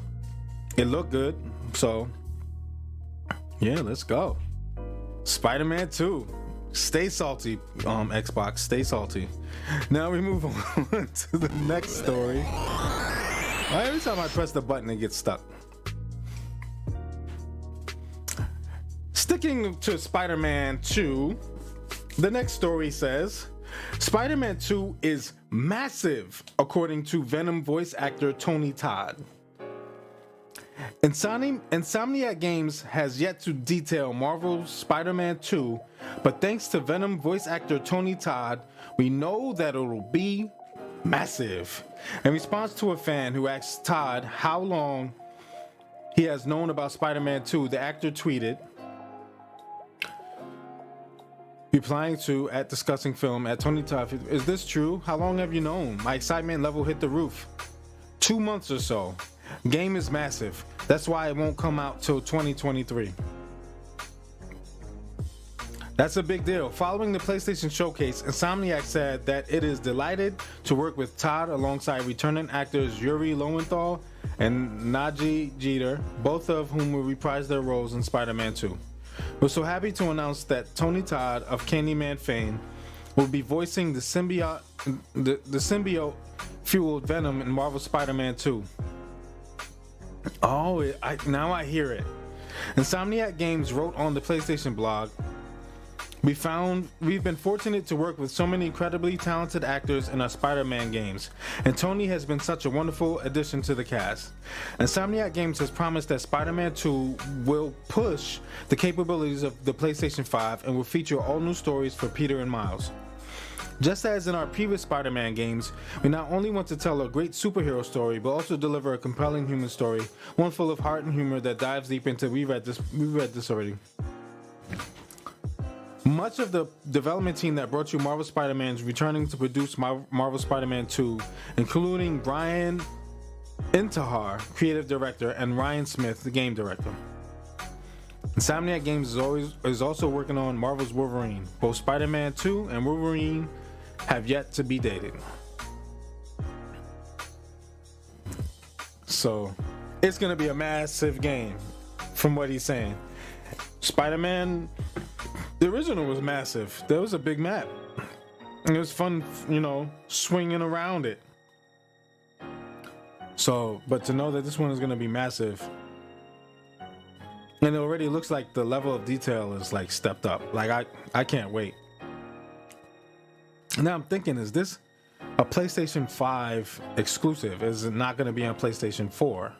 it looked good. So yeah, let's go. Spider-Man 2. Stay salty, Xbox, stay salty. Now we move on to the next story. Every time I press the button, it gets stuck. Sticking to Spider-Man 2, the next story says, Spider-Man 2 is massive, according to Venom voice actor Tony Todd. Insomniac Games has yet to detail Marvel's Spider-Man 2, but thanks to Venom voice actor Tony Todd, we know that it'll be massive. In response to a fan who asked Todd how long he has known about Spider-Man 2, the actor tweeted, replying to at discussing film at Tony Todd, is this true? How long have you known? My excitement level hit the roof. 2 months or so. Game is massive. That's why it won't come out till 2023. That's a big deal. Following the PlayStation showcase, Insomniac said that it is delighted to work with Todd alongside returning actors Yuri Lowenthal and Najee Jeter, both of whom will reprise their roles in Spider-Man 2. We're so happy to announce that Tony Todd of Candyman fame will be voicing the symbiote fueled Venom in Marvel Spider-Man 2. Oh, now I hear it. Insomniac Games wrote on the PlayStation blog, We've been fortunate to work with so many incredibly talented actors in our Spider-Man games, and Tony has been such a wonderful addition to the cast. Insomniac Games has promised that Spider-Man 2 will push the capabilities of the PlayStation 5 and will feature all new stories for Peter and Miles. Just as in our previous Spider-Man games, we not only want to tell a great superhero story, but also deliver a compelling human story, one full of heart and humor that dives deep into. We read this already. Much of the development team that brought you Marvel Spider-Man is returning to produce Marvel Spider-Man 2, including Brian Intihar, creative director, and Ryan Smith, the game director. Insomniac Games is also working on Marvel's Wolverine. Both Spider-Man 2 and Wolverine have yet to be dated. So, it's going to be a massive game, from what he's saying. Spider-Man, the original was massive. There was a big map. It was fun, swinging around it. So, but to know that this one is going to be massive, and it already looks like the level of detail is like stepped up. Like I can't wait. Now I'm thinking, is this a PlayStation 5 exclusive? Is it not going to be on PlayStation 4?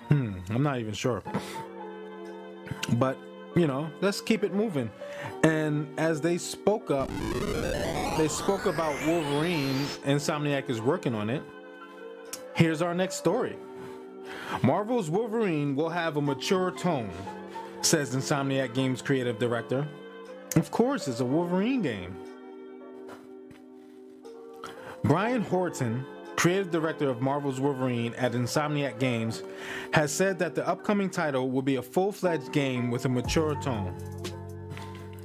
I'm not even sure. But, let's keep it moving. And as they spoke about Wolverine, Insomniac is working on it. Here's our next story. Marvel's Wolverine will have a mature tone, says Insomniac Games creative director. Of course, it's a Wolverine game. Brian Horton, creative director of Marvel's Wolverine at Insomniac Games, has said that the upcoming title will be a full-fledged game with a mature tone.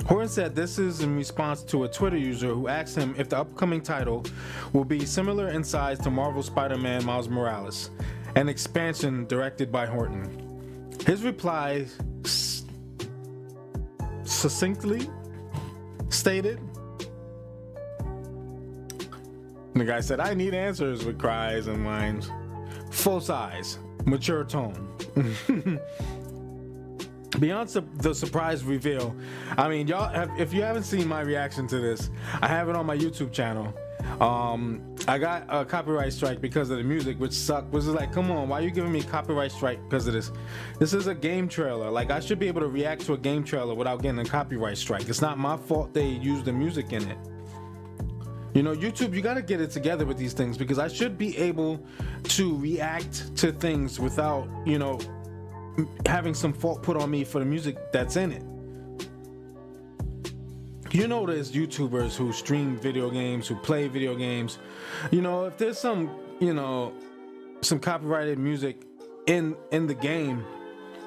Horton said this is in response to a Twitter user who asked him if the upcoming title will be similar in size to Marvel's Spider-Man Miles Morales, an expansion directed by Horton. His reply succinctly stated, the guy said, I need answers with cries and whines. Full size, mature tone. Beyond the surprise reveal, if you haven't seen my reaction to this, I have it on my YouTube channel. I got a copyright strike because of the music, which sucked. Was like, come on, why are you giving me a copyright strike because of this? This is a game trailer. Like, I should be able to react to a game trailer without getting a copyright strike. It's not my fault they used the music in it. YouTube, you got to get it together with these things, because I should be able to react to things without, having some fault put on me for the music that's in it. There's YouTubers who stream video games, who play video games. If there's some copyrighted music in the game,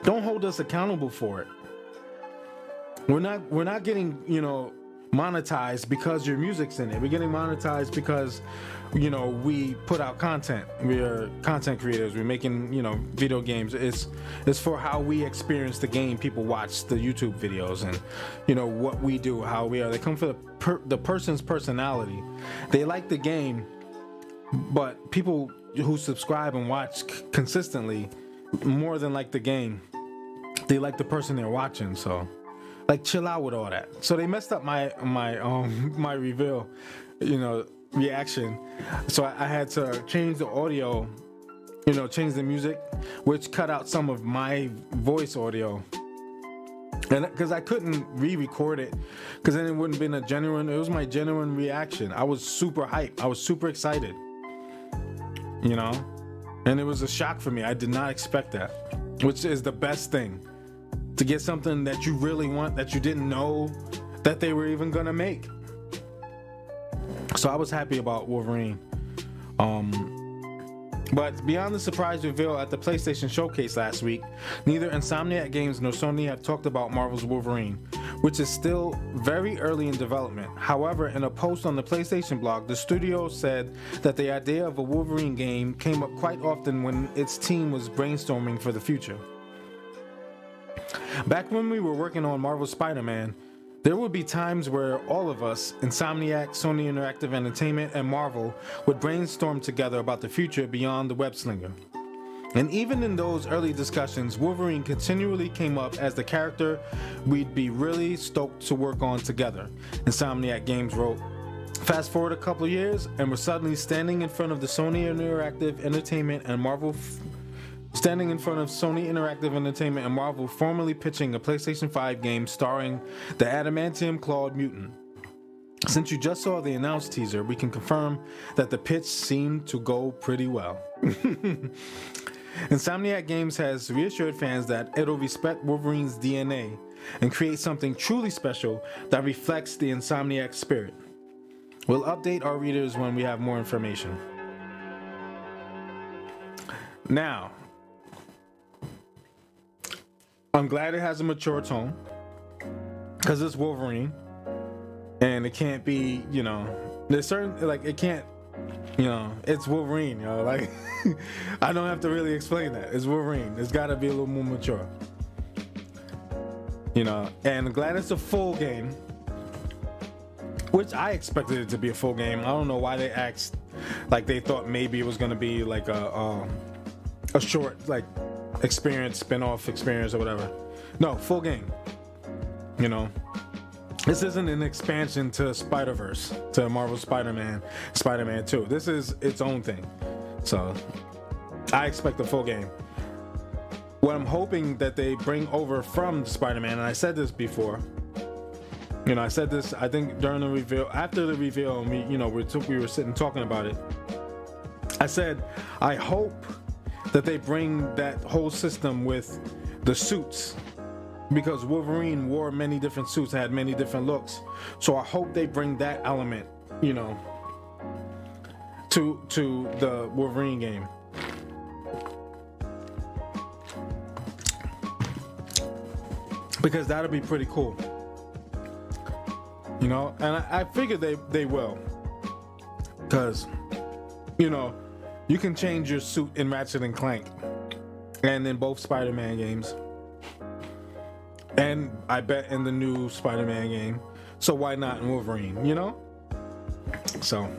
don't hold us accountable for it. We're not getting, monetized because your music's in it. We're getting monetized because, you know, we put out content. We are content creators. We're making, you know, video games. It's for how we experience the game. People watch the YouTube videos and, you know, what we do, how we are. They come for the person's personality. They like the game, but people who subscribe and watch consistently more than like the game, they like the person they're watching. So, like, chill out with all that. So they messed up my reveal, you know, reaction. So I had to change the audio, you know, change the music, which cut out some of my voice audio. And because I couldn't re-record it, because then it wouldn't have been it was my genuine reaction. I was super hyped. I was super excited, you know, and it was a shock for me. I did not expect that, which is the best thing, to get something that you really want that you didn't know that they were even gonna make. So I was happy about Wolverine. But beyond the surprise reveal at the PlayStation Showcase last week, neither Insomniac Games nor Sony have talked about Marvel's Wolverine, which is still very early in development. However, in a post on the PlayStation blog, the studio said that the idea of a Wolverine game came up quite often when its team was brainstorming for the future. Back when we were working on Marvel's Spider-Man, there would be times where all of us, Insomniac, Sony Interactive Entertainment, and Marvel, would brainstorm together about the future beyond the web-slinger. And even in those early discussions, Wolverine continually came up as the character we'd be really stoked to work on together, Insomniac Games wrote. Fast forward a couple years, and we're suddenly standing in front of Sony Interactive Entertainment and Marvel formally pitching a PlayStation 5 game starring the adamantium clawed mutant. Since you just saw the announced teaser, we can confirm that the pitch seemed to go pretty well. Insomniac Games has reassured fans that it'll respect Wolverine's DNA and create something truly special that reflects the Insomniac spirit. We'll update our readers when we have more information. Now, I'm glad it has a mature tone, because it's Wolverine, and it can't be, you know, there's certain, like, it can't, you know, it's Wolverine, you know, like, I don't have to really explain that. It's Wolverine. It's got to be a little more mature, you know, and I'm glad it's a full game, which I expected it to be a full game. I don't know why they asked, like, they thought maybe it was going to be like a short, like, experience, spin-off experience or whatever. No, full game. You know, this isn't an expansion to Spider-Verse, to Marvel Spider-Man 2. This is its own thing. So I expect a full game. What I'm hoping that they bring over from Spider-Man, and I said this before, you know, I said this, I think during the reveal, after the reveal, and we, you know, we were sitting talking about it. I said, I hope that they bring that whole system with the suits, because Wolverine wore many different suits, had many different looks. So I hope they bring that element, you know, to the Wolverine game. Because that'll be pretty cool. You know, and I figure they will. Because, you know, you can change your suit in Ratchet and Clank and in both Spider-Man games, and I bet in the new Spider-Man game. So why not in Wolverine, you know? So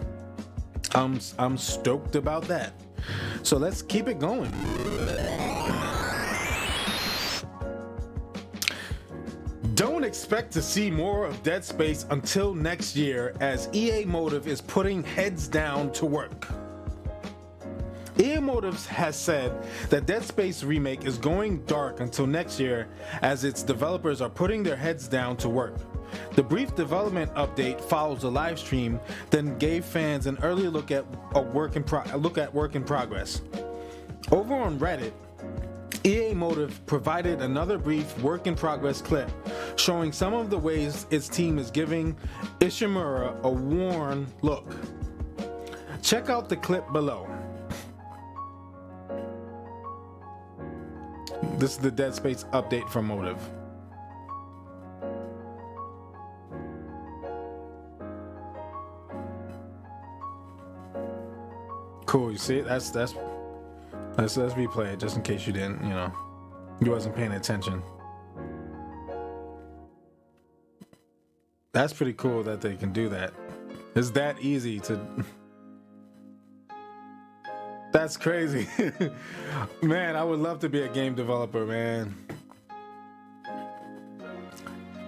I'm stoked about that. So let's keep it going. Don't expect to see more of Dead Space until next year, as EA Motive is putting heads down to work. EA Motive has said that Dead Space Remake is going dark until next year, as its developers are putting their heads down to work. The brief development update follows a live stream, then gave fans an early look at work in progress. Over on Reddit, EA Motive provided another brief work in progress clip showing some of the ways its team is giving Ishimura a worn look. Check out the clip below. This is the Dead Space update from Motive. Cool. You see it? Let's replay it just in case you didn't, you wasn't paying attention. That's pretty cool that they can do that. It's that easy to. That's crazy. Man, I would love to be a game developer, man.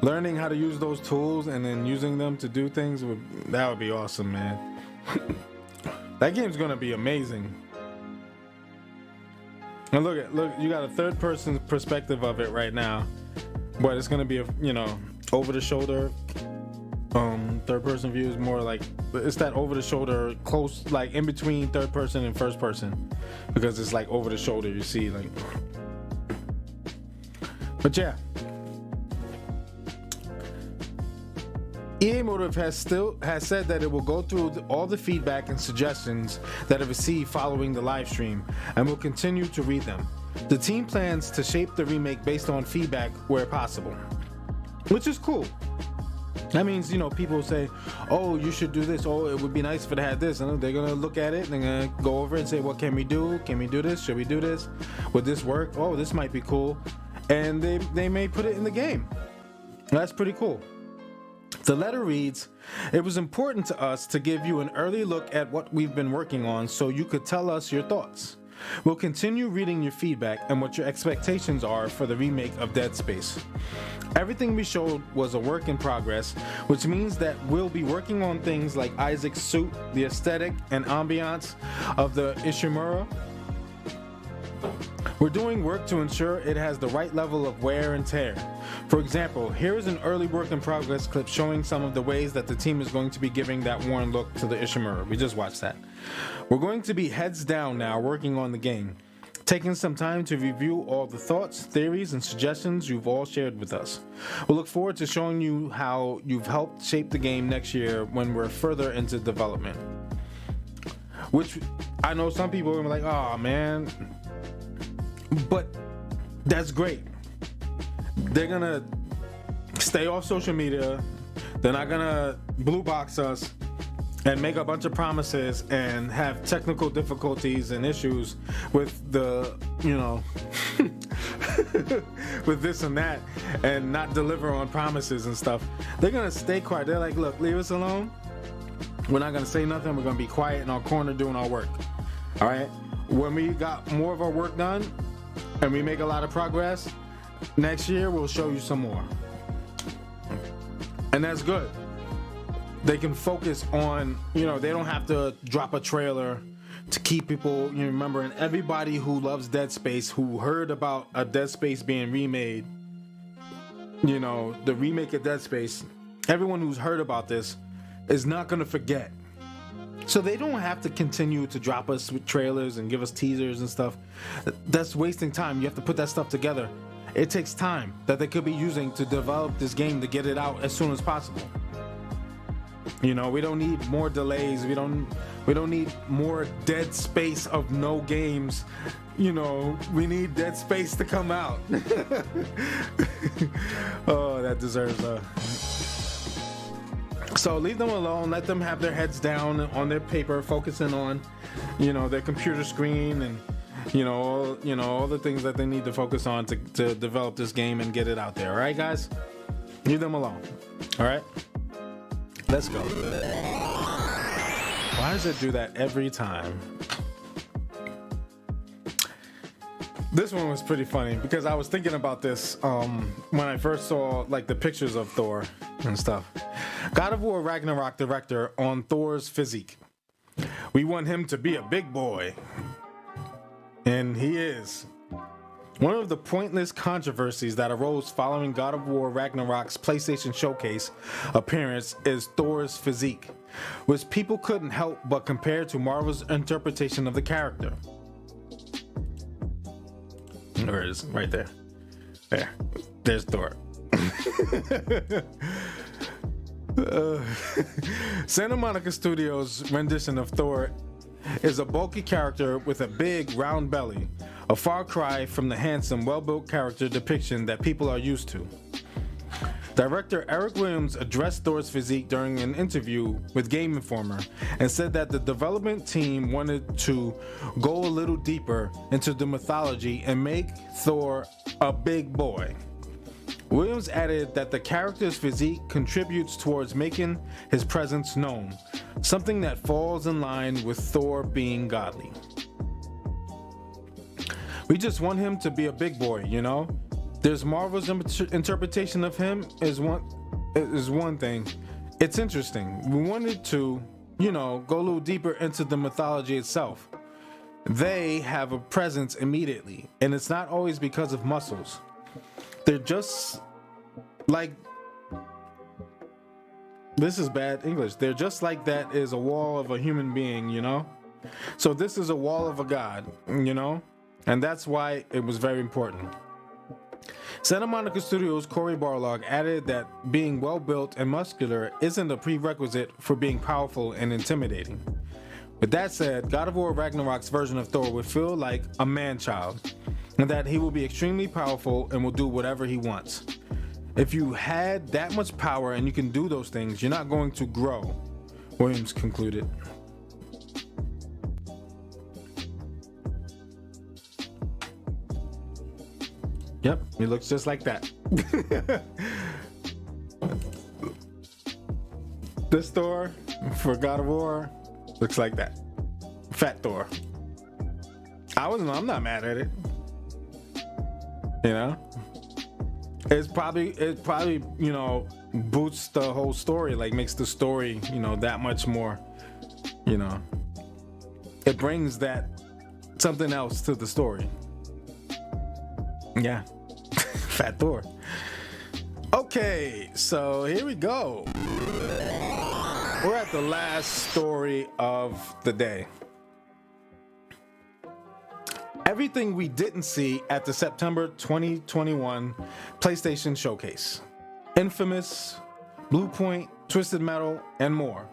Learning how to use those tools and then using them to do things, that would be awesome, man. That game's gonna be amazing. And look, you got a third person perspective of it right now, but it's gonna be over the shoulder. Third person view is more like, it's that over the shoulder, close, like in between third person and first person, because it's like over the shoulder, you see, like. But yeah, EA Motive has said that it will go through all the feedback and suggestions that it received following the live stream and will continue to read them. The team plans to shape the remake based on feedback where possible, which is cool. That means, people say, oh, you should do this. Oh, it would be nice if it had this. And they're going to look at it and they're going to go over it and say, what can we do? Can we do this? Should we do this? Would this work? Oh, this might be cool. And they may put it in the game. That's pretty cool. The letter reads, it was important to us to give you an early look at what we've been working on so you could tell us your thoughts. We'll continue reading your feedback and what your expectations are for the remake of Dead Space. Everything we showed was a work in progress, which means that we'll be working on things like Isaac's suit, the aesthetic and ambiance of the Ishimura. We're doing work to ensure it has the right level of wear and tear. For example, here is an early work in progress clip showing some of the ways that the team is going to be giving that worn look to the Ishimura. We just watched that. We're going to be heads down now working on the game, taking some time to review all the thoughts, theories, and suggestions you've all shared with us. We'll look forward to showing you how you've helped shape the game next year when we're further into development. Which I know some people are like, oh man, but that's great. They're gonna stay off social media. They're not gonna blue box us and make a bunch of promises and have technical difficulties and issues with the, with this and that, and not deliver on promises and stuff. They're gonna stay quiet. They're like, look, leave us alone. We're not gonna say nothing. We're gonna be quiet in our corner doing our work. All right. When we got more of our work done and we make a lot of progress, next year we'll show you some more. And that's good. They can focus on, they don't have to drop a trailer to keep people, remembering everybody who loves Dead Space, who heard about a Dead Space being remade, the remake of Dead Space, everyone who's heard about this is not going to forget. So they don't have to continue to drop us with trailers and give us teasers and stuff. That's wasting time. You have to put that stuff together. It takes time that they could be using to develop this game to get it out as soon as possible. We don't need more delays. We don't need more Dead Space of no games. We need Dead Space to come out. Oh, that deserves a. So leave them alone. Let them have their heads down on their paper, focusing on, their computer screen and, all the things that they need to focus on to develop this game and get it out there. All right, guys? Leave them alone. All right? Let's go. Why does it do that every time? This one was pretty funny because I was thinking about this when I first saw the pictures of Thor and stuff. God of War Ragnarok director on Thor's physique. We want him to be a big boy. And he is. One of the pointless controversies that arose following God of War Ragnarok's PlayStation Showcase appearance is Thor's physique, which people couldn't help but compare to Marvel's interpretation of the character. There it is, right there. There's Thor. Santa Monica Studios' rendition of Thor is a bulky character with a big round belly, a far cry from the handsome, well-built character depiction that people are used to. Director Eric Williams addressed Thor's physique during an interview with Game Informer and said that the development team wanted to go a little deeper into the mythology and make Thor a big boy. Williams added that the character's physique contributes towards making his presence known, something that falls in line with Thor being godly. We just want him to be a big boy, you know? There's Marvel's interpretation of him is one thing. It's interesting. We wanted to, go a little deeper into the mythology itself. They have a presence immediately, and it's not always because of muscles. They're just like, this is bad English. They're just like that is a wall of a human being, So this is a wall of a god, and that's why it was very important. Santa Monica Studios' Cory Barlog added that being well-built and muscular isn't a prerequisite for being powerful and intimidating. With that said, God of War Ragnarok's version of Thor would feel like a man-child, and that he will be extremely powerful and will do whatever he wants. If you had that much power and you can do those things, you're not going to grow, Williams concluded. Yep, he looks just like that. This Thor for God of War looks like that. Fat Thor. I'm not mad at it. It probably boosts the whole story, like makes the story that much more, it brings that something else to the story. Yeah. Fat Thor. Okay, so here we go. We're at the last story of the day. Everything we didn't see at the September 2021 PlayStation Showcase. Infamous, Bluepoint, Twisted Metal, and more.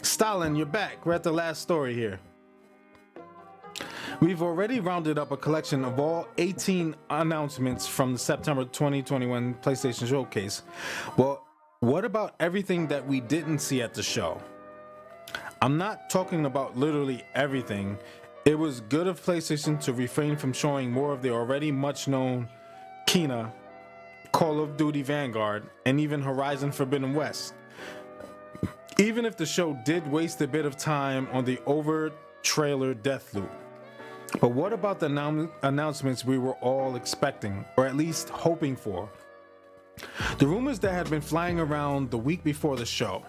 Stalin, you're back. We're at the last story here. We've already rounded up a collection of all 18 announcements from the September 2021 PlayStation Showcase. Well, what about everything that we didn't see at the show? I'm not talking about literally everything. It was good of PlayStation to refrain from showing more of the already much known Kena, Call of Duty Vanguard, and even Horizon Forbidden West. Even if the show did waste a bit of time on the over trailer Deathloop. But what about the announcements we were all expecting, or at least hoping for? The rumors that had been flying around the week before the show.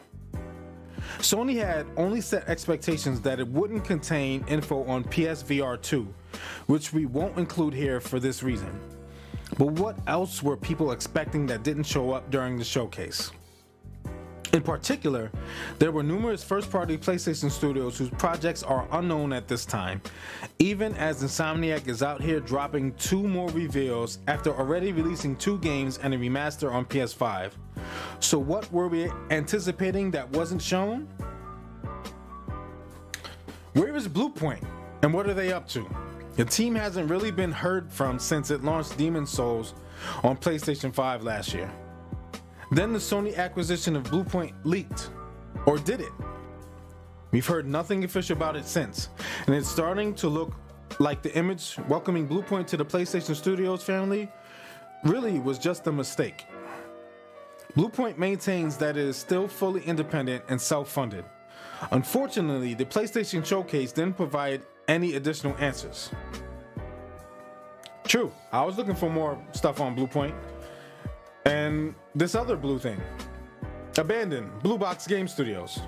Sony had only set expectations that it wouldn't contain info on PSVR 2, which we won't include here for this reason. But what else were people expecting that didn't show up during the showcase? In particular, there were numerous first-party PlayStation studios whose projects are unknown at this time, even as Insomniac is out here dropping 2 more reveals after already releasing 2 games and a remaster on PS5. So what were we anticipating that wasn't shown? Where is Bluepoint, and what are they up to? The team hasn't really been heard from since it launched Demon's Souls on PlayStation 5 last year. Then the Sony acquisition of Bluepoint leaked. Or did it? We've heard nothing official about it since, and it's starting to look like the image welcoming Bluepoint to the PlayStation Studios family really was just a mistake. Bluepoint maintains that it is still fully independent and self-funded. Unfortunately, the PlayStation Showcase didn't provide any additional answers. True, I was looking for more stuff on Bluepoint. And this other blue thing, Abandoned, Blue Box Game Studios.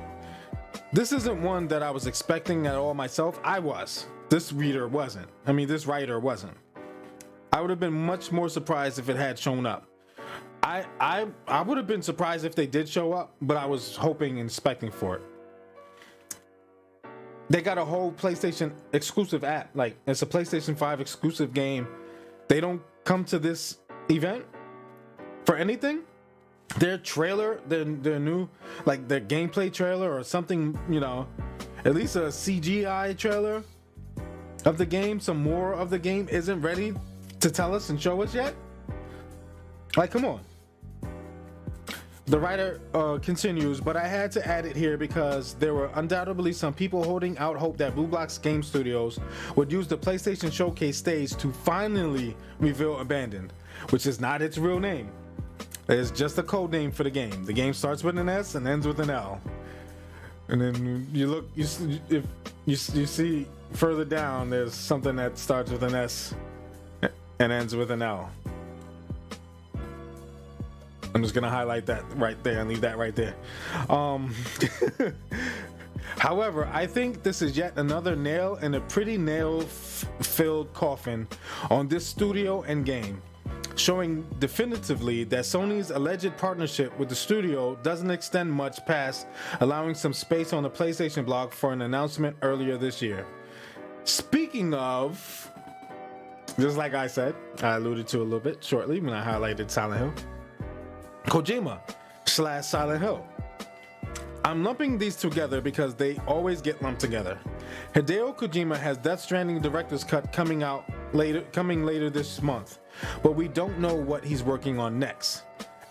This isn't one that I was expecting at all myself. I was. This writer wasn't. I would have been much more surprised if it had shown up. I would have been surprised if they did show up, but I was hoping and expecting for it. They got a whole PlayStation exclusive app. Like, it's a PlayStation 5 exclusive game. They don't come to this event for anything. Their trailer, their new, like their gameplay trailer or something, at least a CGI trailer of the game, some more of the game isn't ready to tell us and show us yet. Like, come on. The writer continues, but I had to add it here because there were undoubtedly some people holding out hope that Blue Box Game Studios would use the PlayStation Showcase stage to finally reveal Abandoned, which is not its real name. It's just a code name for the game. The game starts with an S and ends with an L. And then you see further down, there's something that starts with an S and ends with an L. I'm just gonna highlight that right there and leave that right there. However, I think this is yet another nail in a pretty nail-filled coffin on this studio and game, showing definitively that Sony's alleged partnership with the studio doesn't extend much past allowing some space on the PlayStation blog for an announcement earlier this year. Speaking of, just like I said, I alluded to a little bit shortly when I highlighted Silent Hill, Kojima/Silent Hill. I'm lumping these together because they always get lumped together. Hideo Kojima has Death Stranding Director's Cut coming later this month, but we don't know what he's working on next.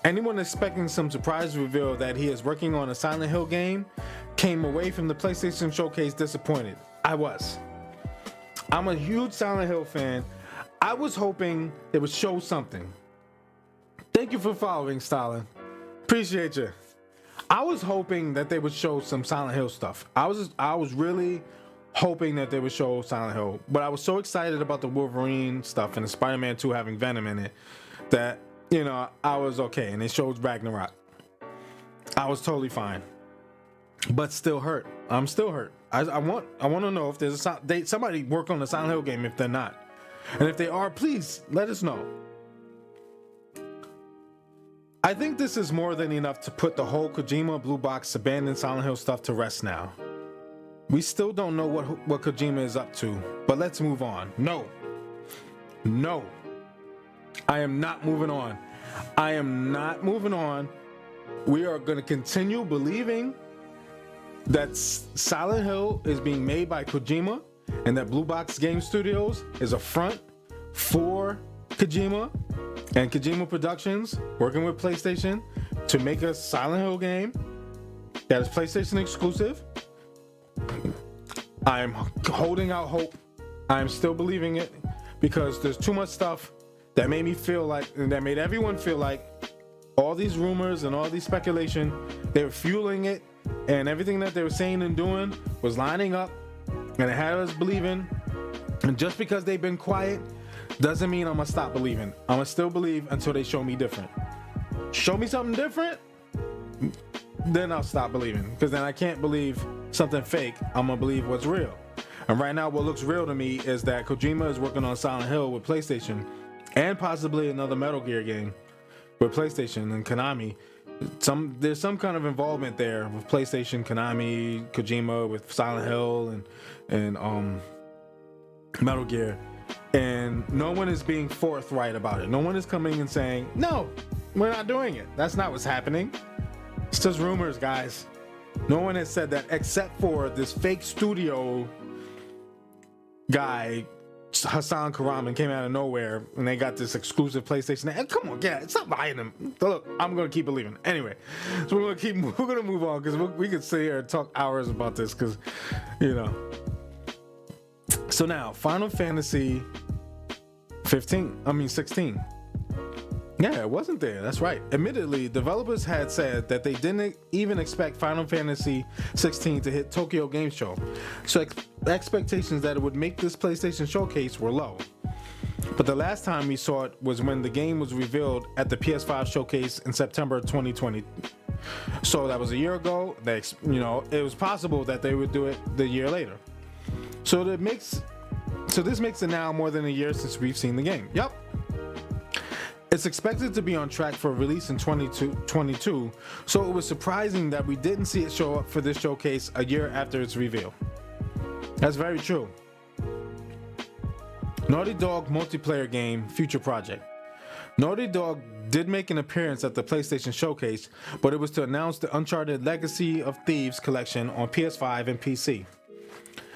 Anyone expecting some surprise reveal that he is working on a Silent Hill game came away from the PlayStation Showcase disappointed. I was. I'm a huge Silent Hill fan. I was hoping they would show something. Thank you for following, Stalin. Appreciate you. I was hoping that they would show some Silent Hill stuff. I was really hoping that they would show Silent Hill, but I was so excited about the Wolverine stuff and the Spider-Man 2 having Venom in it that, you know, I was okay. And they showed Ragnarok. I was totally fine, but still hurt. I'm still hurt. I want to know if there's somebody work on the Silent Hill game if they're not, and if they are, please let us know. I think this is more than enough to put the whole Kojima Blue Box abandoned Silent Hill stuff to rest now. We still don't know what Kojima is up to, but let's move on. No. I am not moving on. I am not moving on. We are going to continue believing that Silent Hill is being made by Kojima and that Blue Box Game Studios is a front for Kojima and Kojima Productions working with PlayStation to make a Silent Hill game that is PlayStation exclusive. I am holding out hope. I am still believing it because there's too much stuff that made me feel like, and that made everyone feel like all these rumors and all these speculation, they were fueling it, and everything that they were saying and doing was lining up, and it had us believing. And just because they've been quiet doesn't mean I'm gonna stop believing. I'm gonna still believe until they show me different. Show me something different, then I'll stop believing, because then I can't believe something fake. I'm gonna believe what's real. And right now what looks real to me is that Kojima is working on Silent Hill with PlayStation and possibly another Metal Gear game with PlayStation and Konami. There's some kind of involvement there with PlayStation, Konami, Kojima with Silent Hill and Metal Gear. And no one is being forthright about it. No one is coming and saying, no, we're not doing it. That's not what's happening. It's just rumors, guys. No one has said that except for this fake studio guy, Hassan Karaman, came out of nowhere and they got this exclusive PlayStation. And come on, stop buying them. Look, I'm gonna keep believing. Anyway, so we're gonna move on because we could sit here and talk hours about this because, you know. So now, Final Fantasy 16. Yeah, it wasn't there. That's right. Admittedly, developers had said that they didn't even expect Final Fantasy 16 to hit Tokyo Game Show. So expectations that it would make this PlayStation Showcase were low. But the last time we saw it was when the game was revealed at the PS5 Showcase in September 2020. So that was a year ago. It was possible that they would do it the year later. So this makes it now more than a year since we've seen the game. Yep. It's expected to be on track for release in 2022, so it was surprising that we didn't see it show up for this showcase a year after its reveal. That's very true. Naughty Dog multiplayer game future project. Naughty Dog did make an appearance at the PlayStation Showcase, but it was to announce the Uncharted Legacy of Thieves collection on PS5 and PC.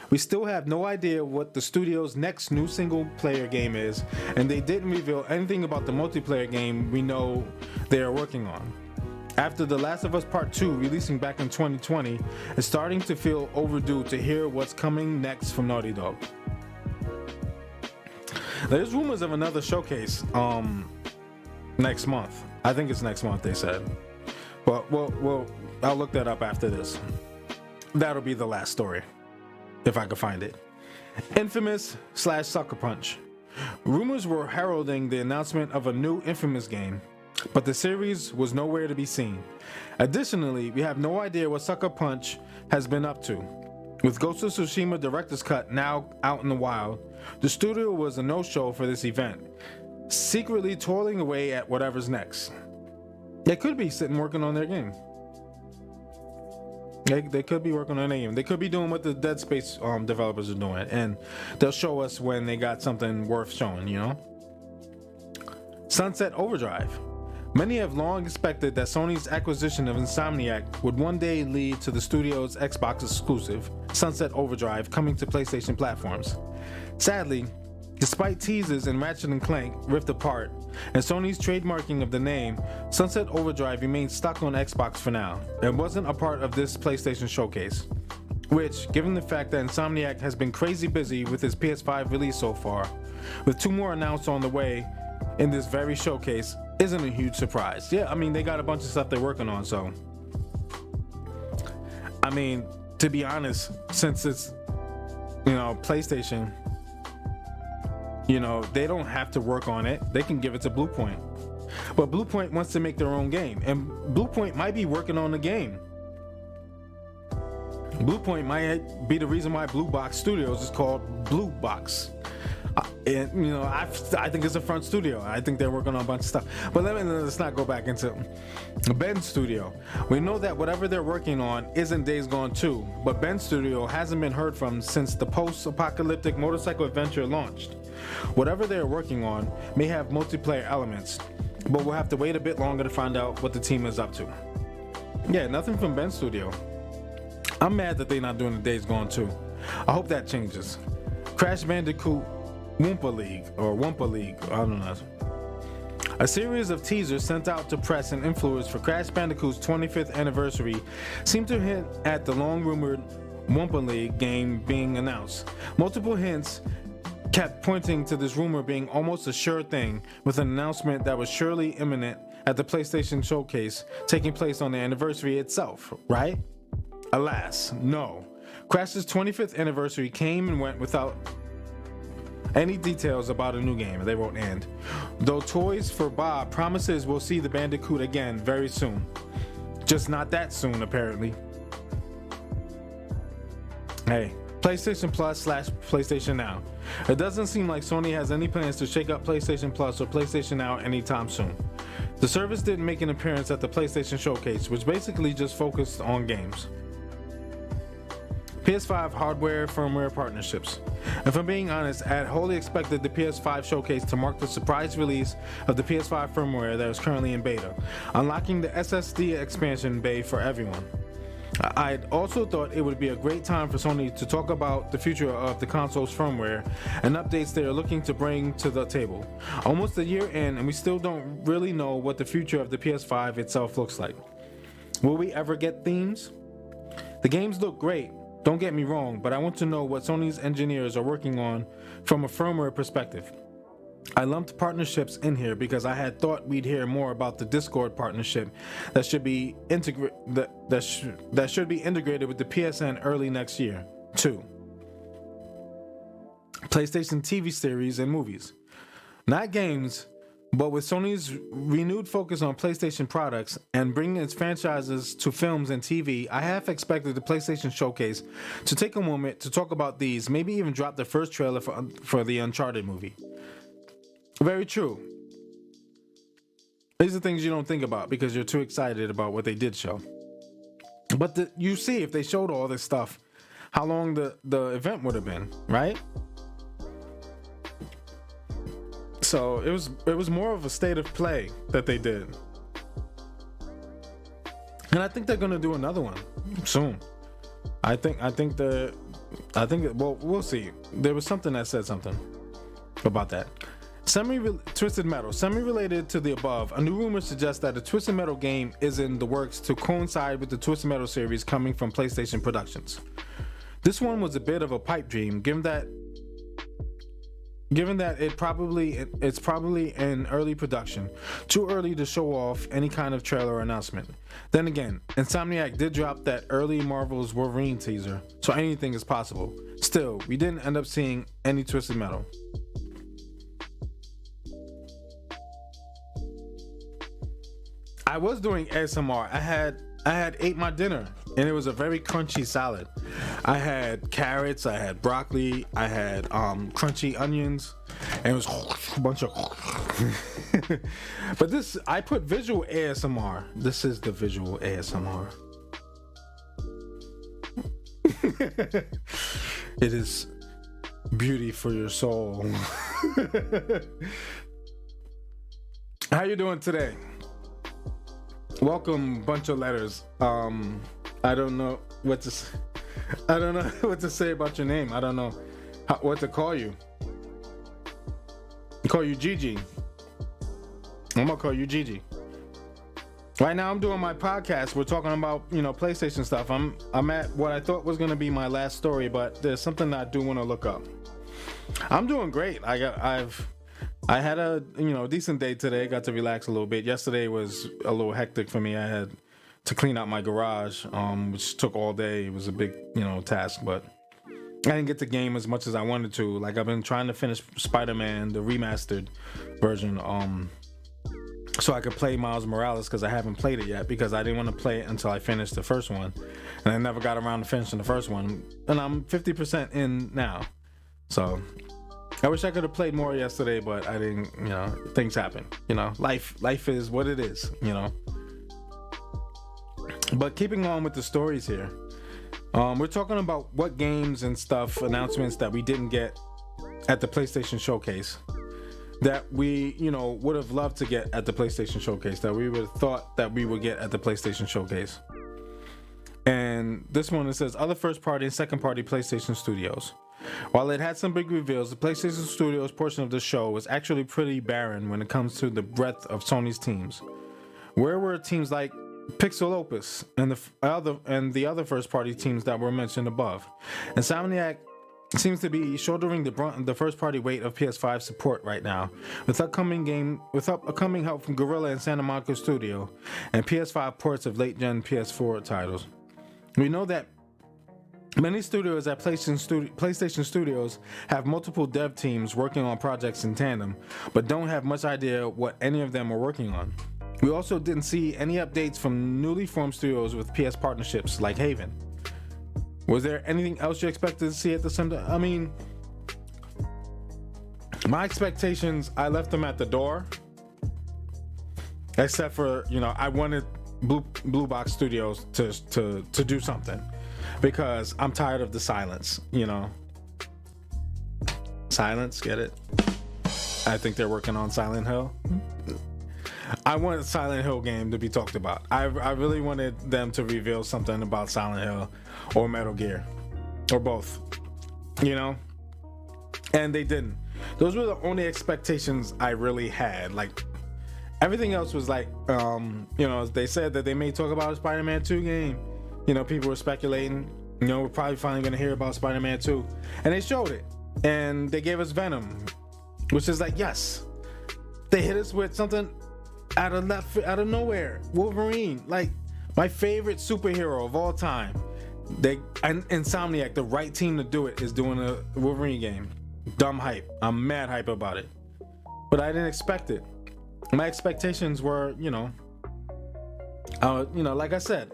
We still have no idea what the studio's next new single-player game is, and they didn't reveal anything about the multiplayer game we know they are working on. After The Last of Us Part 2 releasing back in 2020, it's starting to feel overdue to hear what's coming next from Naughty Dog. There's rumors of another showcase next month. I think it's next month, they said. But I'll look that up after this. That'll be the last story, if I can find it. Infamous / Sucker Punch. Rumors were heralding the announcement of a new Infamous game, but the series was nowhere to be seen. Additionally, we have no idea what Sucker Punch has been up to. With Ghost of Tsushima Director's Cut now out in the wild, the studio was a no-show for this event, secretly toiling away at whatever's next. They could be sitting working on their game. They could be working on their game. They could be doing what the Dead Space developers are doing, and they'll show us when they got something worth showing, you know? Sunset Overdrive. Many have long expected that Sony's acquisition of Insomniac would one day lead to the studio's Xbox exclusive, Sunset Overdrive, coming to PlayStation platforms. Sadly, despite teasers in Ratchet & Clank Rift Apart and Sony's trademarking of the name, Sunset Overdrive remains stuck on Xbox for now and wasn't a part of this PlayStation showcase, which, given the fact that Insomniac has been crazy busy with his PS5 release so far, with 2 more announced on the way in this very showcase, isn't a huge surprise. Yeah, I mean, they got a bunch of stuff they're working on, so I mean, to be honest, since it's, you know, PlayStation, you know, they don't have to work on it. They can give it to Bluepoint. But Bluepoint wants to make their own game, and Bluepoint might be working on the game. Bluepoint might be the reason why Blue Box Studios is called Blue Box. And you know, I think it's a front studio. I think they're working on a bunch of stuff. But let's not go back into Bend Studio. We know that whatever they're working on isn't Days Gone 2, but Bend Studio hasn't been heard from since the post-apocalyptic motorcycle adventure launched. Whatever they're working on may have multiplayer elements, but we'll have to wait a bit longer to find out what the team is up to. Yeah, nothing from Bend Studio. I'm mad that they're not doing the Days Gone 2. I hope that changes. Crash Bandicoot Wumpa League, I don't know. A series of teasers sent out to press and influencers for Crash Bandicoot's 25th anniversary seem to hint at the long-rumored Wumpa League game being announced. Multiple hints kept pointing to this rumor being almost a sure thing, with an announcement that was surely imminent at the PlayStation showcase taking place on the anniversary itself, right? Alas, no. Crash's 25th anniversary came and went without any details about a new game. They wrote "and." Though Toys for Bob promises we'll see the Bandicoot again very soon. Just not that soon, apparently. Hey, PlayStation Plus / PlayStation Now. It doesn't seem like Sony has any plans to shake up PlayStation Plus or PlayStation Now anytime soon. The service didn't make an appearance at the PlayStation Showcase, which basically just focused on games. PS5 hardware firmware partnerships. If I'm being honest, I had wholly expected the PS5 showcase to mark the surprise release of the PS5 firmware that is currently in beta, unlocking the SSD expansion bay for everyone. I'd also thought it would be a great time for Sony to talk about the future of the console's firmware and updates they are looking to bring to the table. Almost a year in, and we still don't really know what the future of the PS5 itself looks like. Will we ever get themes? The games look great, don't get me wrong, but I want to know what Sony's engineers are working on from a firmware perspective. I lumped partnerships in here because I had thought we'd hear more about the Discord partnership that should be integrated with the PSN early next year. 2. PlayStation TV series and movies. Not games, but with Sony's renewed focus on PlayStation products and bringing its franchises to films and TV, I half expected the PlayStation Showcase to take a moment to talk about these, maybe even drop the first trailer for the Uncharted movie. Very true. These are things you don't think about because you're too excited about what they did show. But you see, if they showed all this stuff, how long the event would have been, right? So it was more of a state of play that they did. And I think they're gonna do another one soon. Well, we'll see. There was something that said something about that. Twisted Metal. Semi-related to the above, a new rumor suggests that a Twisted Metal game is in the works to coincide with the Twisted Metal series coming from PlayStation Productions. This one was a bit of a pipe dream, given that it's probably in early production, too early to show off any kind of trailer or announcement. Then again, Insomniac did drop that early Marvel's Wolverine teaser, so anything is possible. Still, we didn't end up seeing any Twisted Metal. I was doing ASMR. I had ate my dinner, and it was a very crunchy salad. I had carrots, I had broccoli, I had crunchy onions, and it was a bunch of but this, I put visual ASMR. This is the visual ASMR. It is beauty for your soul. How you doing today? Welcome, bunch of letters. I don't know what to say about your name. I don't know what to call you. Call you Gigi. I'm gonna call you Gigi. Right now, I'm doing my podcast. We're talking about PlayStation stuff. I'm at what I thought was gonna be my last story, but there's something that I do want to look up. I'm doing great. I had a decent day today. Got to relax a little bit. Yesterday was a little hectic for me. I had to clean out my garage, which took all day. It was a big task, but I didn't get to game as much as I wanted to. Like, I've been trying to finish Spider-Man, the remastered version, so I could play Miles Morales, because I haven't played it yet, because I didn't want to play it until I finished the first one, and I never got around to finishing the first one, and I'm 50% in now. So I wish I could have played more yesterday, but I didn't. Things happen. Life is what it is. But keeping on with the stories here, we're talking about what games and stuff, announcements that we didn't get at the PlayStation Showcase, that we would have loved to get at the PlayStation Showcase, that we would have thought that we would get at the PlayStation Showcase. And this one, it says other first party and second party PlayStation studios. While it had some big reveals, the PlayStation Studios portion of the show was actually pretty barren when it comes to the breadth of Sony's teams. Where were teams like Pixel Opus and the other first-party teams that were mentioned above? Insomniac seems to be shouldering the brunt of the first-party weight of PS5 support right now, with upcoming help from Guerrilla and Santa Monica Studio, and PS5 ports of late-gen PS4 titles. We know that many studios at PlayStation Studios have multiple dev teams working on projects in tandem, but don't have much idea what any of them are working on. We also didn't see any updates from newly formed studios with PS partnerships like Haven. Was there anything else you expected to see at the same time? I mean, my expectations, I left them at the door. Except for, I wanted Blue Box Studios to do something, because I'm tired of the silence, Silence, get it? I think they're working on Silent Hill. I want a Silent Hill game to be talked about. I really wanted them to reveal something about Silent Hill or Metal Gear, or both, and they didn't. Those were the only expectations I really had. Like, everything else was like, they said that they may talk about a Spider-Man 2 game. People were speculating, we're probably finally going to hear about Spider-Man 2. And they showed it. And they gave us Venom, which is like, yes. They hit us with something out of nowhere. Wolverine, like my favorite superhero of all time. Insomniac, the right team to do it, is doing a Wolverine game. Dumb hype. I'm mad hype about it. But I didn't expect it. My expectations were, like I said,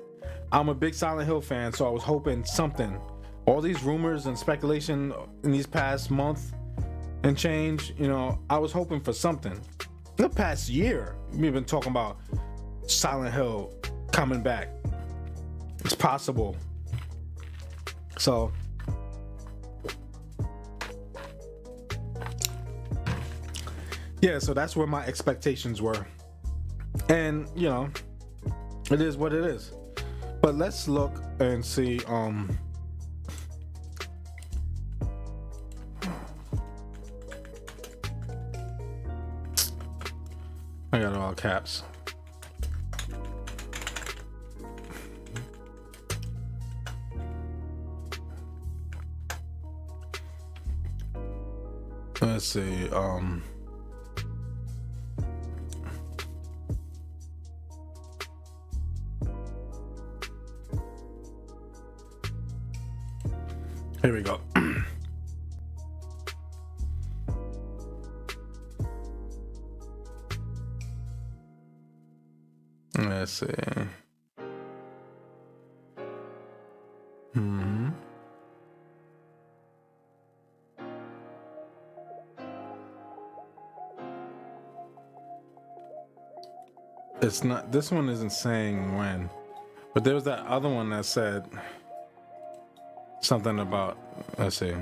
I'm a big Silent Hill fan, so I was hoping something. All these rumors and speculation in these past month and change, I was hoping for something. In the past year, we've been talking about Silent Hill coming back. It's possible. So, yeah, so that's where my expectations were. And, it is what it is. But let's look and see, I got all caps. Let's see. Here we go. Let's see. It's not, this one isn't saying when, but there was that other one that said something about, let's see.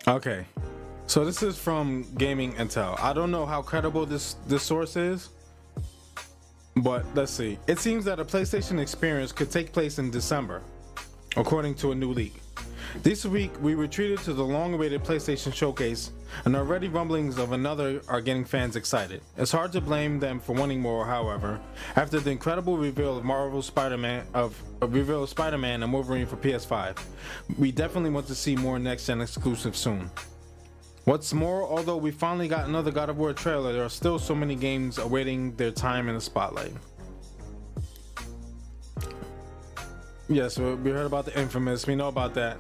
Okay, so this is from Gaming Intel. I don't know how credible this source is, but let's see. It seems that a PlayStation experience could take place in December, according to a new leak. This week, we retreated to the long-awaited PlayStation Showcase, and already rumblings of another are getting fans excited. It's hard to blame them for wanting more, however, after the incredible reveal of Marvel's Spider-Man and Wolverine for PS5. We definitely want to see more next-gen exclusives soon. What's more, although we finally got another God of War trailer, there are still so many games awaiting their time in the spotlight. Yes, we heard about the Infamous. We know about that.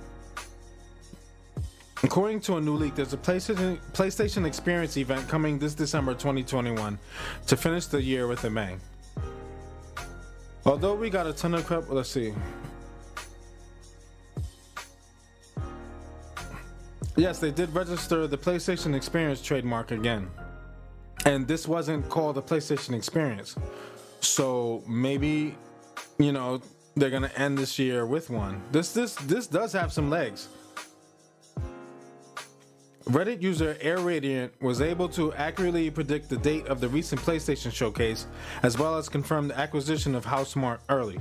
According to a new leak, there's a PlayStation Experience event coming this December 2021 to finish the year with a bang. Although we got a ton of crap, let's see. Yes, they did register the PlayStation Experience trademark again. And this wasn't called a PlayStation Experience. So maybe, you know, they're gonna end this year with one. This does have some legs. Reddit user Air Radiant was able to accurately predict the date of the recent PlayStation Showcase, as well as confirm the acquisition of Housemarque early.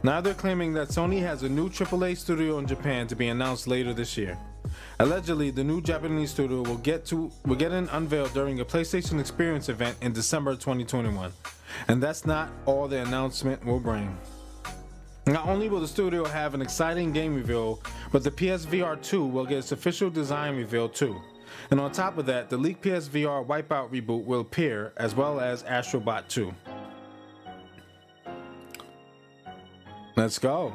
Now they're claiming that Sony has a new AAA studio in Japan to be announced later this year. Allegedly, the new Japanese studio will get unveiled during a PlayStation Experience event in December 2021. And that's not all the announcement will bring. Not only will the studio have an exciting game reveal, but the PSVR 2 will get its official design reveal too. And on top of that, the leaked PSVR Wipeout reboot will appear, as well as Astrobot 2. Let's go.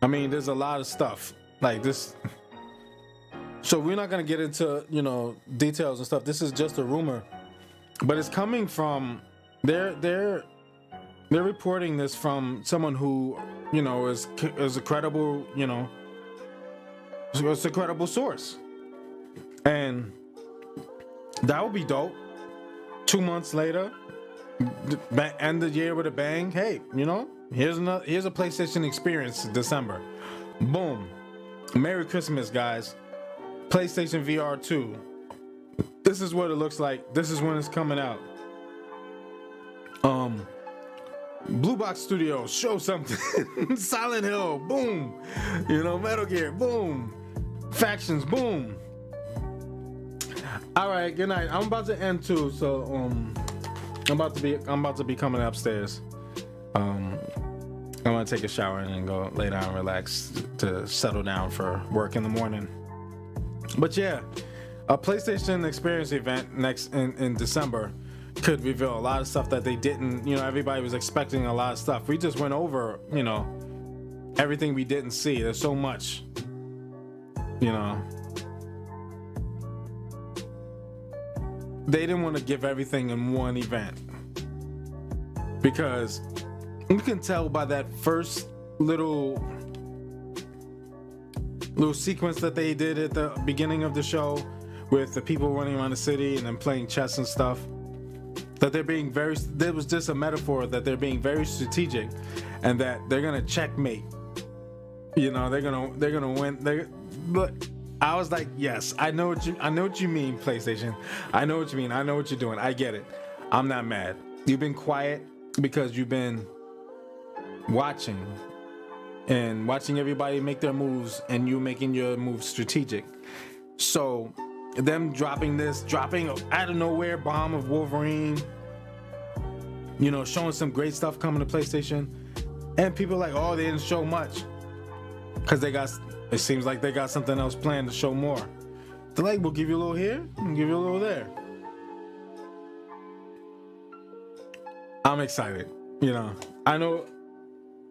I mean, there's a lot of stuff like this. So we're not gonna get into, you know, details and stuff. This is just a rumor, but it's coming from they're reporting this from someone who, you know, is a credible, you know, it's a credible source, and that would be dope. 2 months later, end the year with a bang. Hey, you know, here's a PlayStation Experience in December. Boom. Merry Christmas, guys. PlayStation VR 2. This is what it looks like. This is when it's coming out. Blue Box Studios, show something. Silent Hill, boom. You know, Metal Gear, boom. Factions, boom. All right, good night. I'm about to end too, so I'm about to be coming upstairs. I'm gonna take a shower and then go lay down and relax to settle down for work in the morning. But yeah, a PlayStation Experience event next in December could reveal a lot of stuff that they didn't, you know, everybody was expecting a lot of stuff. We just went over, you know, everything we didn't see. There's so much, you know. They didn't want to give everything in one event, because you can tell by that first little sequence that they did at the beginning of the show with the people running around the city and then playing chess and stuff, that they're being very, there was just a metaphor that they're being very strategic and that they're gonna checkmate. You know, they're gonna win. But I was like, yes, I know what you mean, PlayStation. I know what you mean. I know what you're doing. I get it. I'm not mad. You've been quiet because you've been watching everybody make their moves, and you making your moves strategic. So them dropping out of nowhere bomb of Wolverine, you know, showing some great stuff coming to PlayStation, and people are like, oh, they didn't show much because it seems like they got something else planned to show more. They're like, we'll give you a little here and give you a little there. I'm excited. You know, I know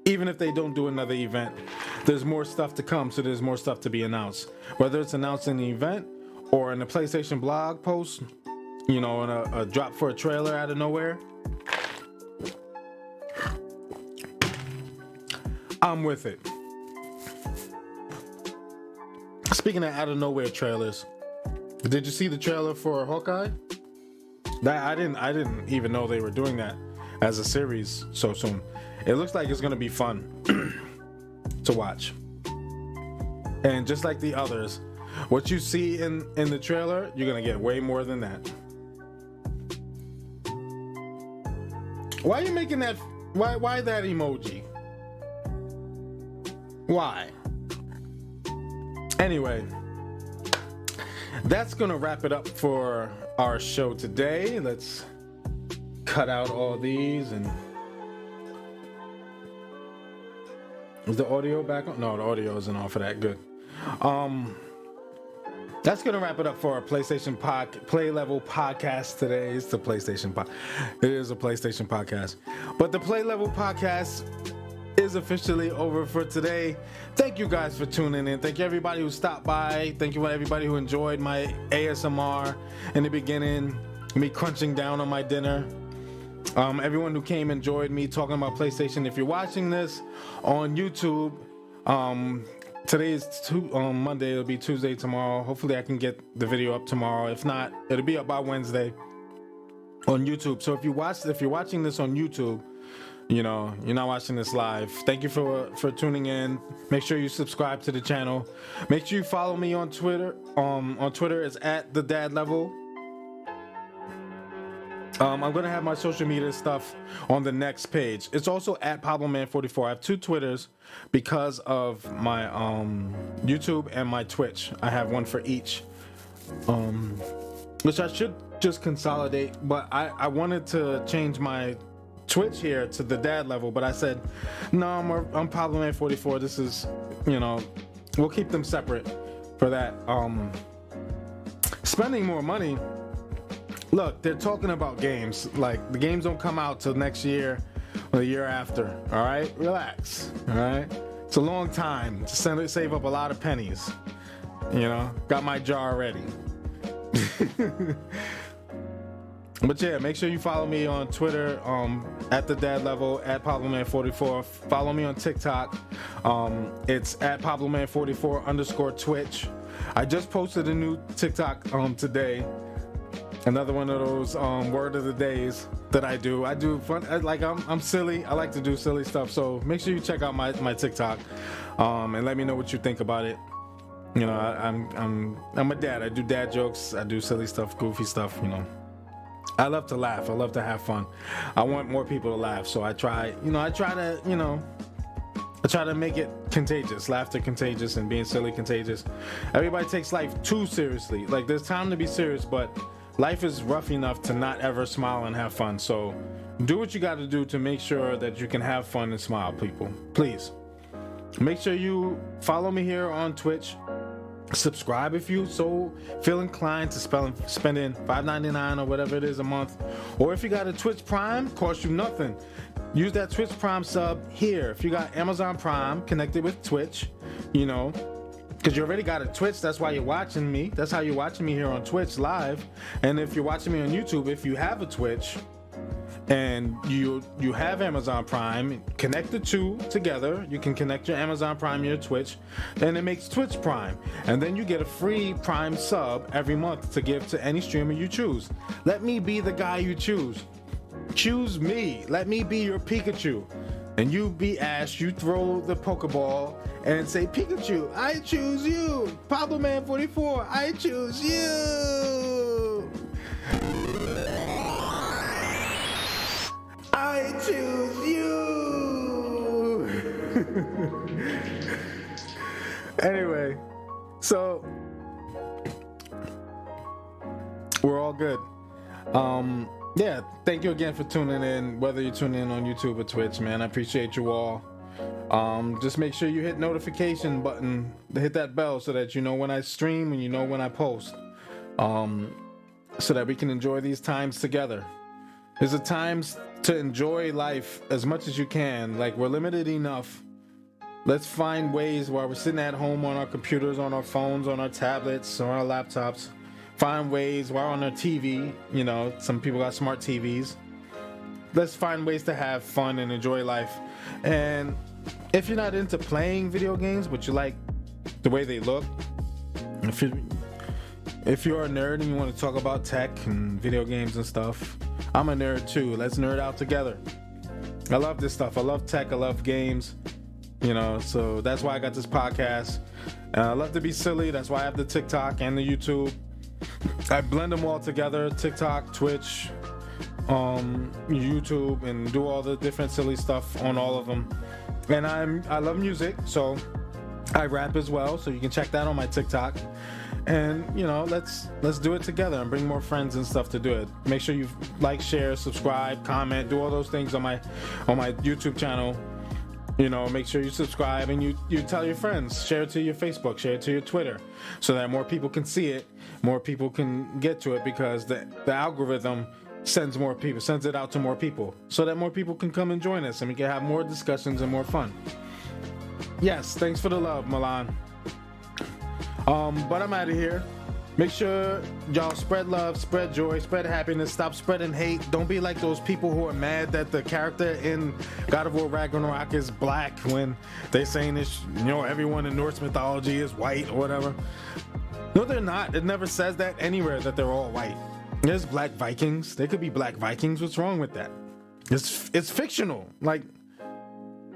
even if they don't do another event, there's more stuff to come, so there's more stuff to be announced. Whether it's announced in the event or in the PlayStation blog post, you know, in a drop for a trailer out of nowhere, I'm with it. Speaking of out of nowhere trailers, did you see the trailer for Hawkeye? That I didn't even know they were doing that as a series so soon. It looks like it's gonna be fun to watch. And just like the others, what you see in the trailer, you're gonna get way more than that. Why are you making that? Why that emoji? Why? Anyway, that's gonna wrap it up for our show today. Let's cut out all these. And is the audio back on? No, the audio isn't on for that. Good. That's gonna wrap it up for our PlayStation Play Level podcast today. It's the PlayStation It is a PlayStation podcast, but the Play Level podcast is officially over for today. Thank you guys for tuning in. Thank you everybody who stopped by. Thank you everybody who enjoyed my ASMR in the beginning, me crunching down on my dinner. Everyone who came enjoyed me talking about PlayStation. If you're watching this on YouTube, today is Monday. It'll be Tuesday tomorrow. Hopefully I can get the video up tomorrow. If not, it'll be up by Wednesday on YouTube. So if you're watching this on YouTube, you know, you're not watching this live. Thank you for tuning in. Make sure you subscribe to the channel. Make sure you follow me on Twitter. On Twitter, it's @thedadlevel. I'm gonna have my social media stuff on the next page. It's also @PabloMan44. I have two Twitters because of my YouTube and my Twitch. I have one for each, which I should just consolidate. But I wanted to change my Twitch here to the dad level, but I said no, I'm PabloMan44. This is, you know, we'll keep them separate for that. Spending more money. Look, they're talking about games. Like, the games don't come out till next year or the year after. All right, relax. All right, it's a long time to save up a lot of pennies. You know, got my jar ready. But yeah, make sure you follow me on Twitter, @thedadlevel, @PabloMan44. Follow me on TikTok. It's @PabloMan44_Twitch. I just posted a new TikTok today. Another one of those word of the days that I do. I do fun. I'm silly. I like to do silly stuff. So make sure you check out my TikTok, and let me know what you think about it. You know, I'm a dad. I do dad jokes. I do silly stuff, goofy stuff. You know. I love to laugh. I love to have fun. I want more people to laugh, so I try to make it contagious, laughter contagious, and being silly contagious. Everybody takes life too seriously. Like, there's time to be serious, but life is rough enough to not ever smile and have fun. So do what you got to do to make sure that you can have fun and smile, people. Please. Make sure you follow me here on Twitch. Subscribe if you so feel inclined to spend in $5.99 or whatever it is a month. Or if you got a Twitch Prime, costs you nothing. Use that Twitch Prime sub here. If you got Amazon Prime connected with Twitch, you know, because you already got a Twitch, that's why you're watching me. That's how you're watching me here on Twitch live. And if you're watching me on YouTube, if you have a Twitch and you have Amazon Prime, connect the two together. You can connect your Amazon Prime, your Twitch, and it makes Twitch Prime. And then you get a free Prime sub every month to give to any streamer you choose. Let me be the guy you choose. Choose me. Let me be your Pikachu. And you be Ash. You throw the Pokeball and say, Pikachu, I choose you. PabloMan44, I choose you. I choose you. Anyway, so we're all good. Yeah, thank you again for tuning in, whether you're tuning in on YouTube or Twitch, man. I appreciate you all. Just make sure you hit notification button, hit that bell so that you know when I stream and you know when I post, so that we can enjoy these times together. There's a times to enjoy life as much as you can. Like, we're limited enough. Let's find ways while we're sitting at home on our computers, on our phones, on our tablets, on our laptops. Find ways while on our TV. You know, some people got smart TVs. Let's find ways to have fun and enjoy life. And if you're not into playing video games, but you like the way they look, if you're a nerd and you want to talk about tech and video games and stuff, I'm a nerd too. Let's nerd out together. I love this stuff. I love tech. I love games. You know, so that's why I got this podcast. I love to be silly. That's why I have the TikTok and the YouTube. I blend them all together, TikTok, Twitch, YouTube, and do all the different silly stuff on all of them. And I love music, so I rap as well, so you can check that on my TikTok. And you know, let's do it together and bring more friends and stuff to do it. Make sure you like, share, subscribe, comment, do all those things on my YouTube channel. You know, make sure you subscribe and you tell your friends, share it to your Facebook, share it to your Twitter, so that more people can see it, more people can get to it, because the algorithm sends it out to more people, so that more people can come and join us and we can have more discussions and more fun. Yes, thanks for the love, Milan. But I'm out of here. Make sure y'all spread love, spread joy, spread happiness, stop spreading hate. Don't be like those people who are mad that the character in God of War Ragnarok is black when they saying this, you know, everyone in Norse mythology is white or whatever. No, they're not. It never says that anywhere that they're all white. There's black Vikings. They could be black Vikings. What's wrong with that? It's fictional. Like,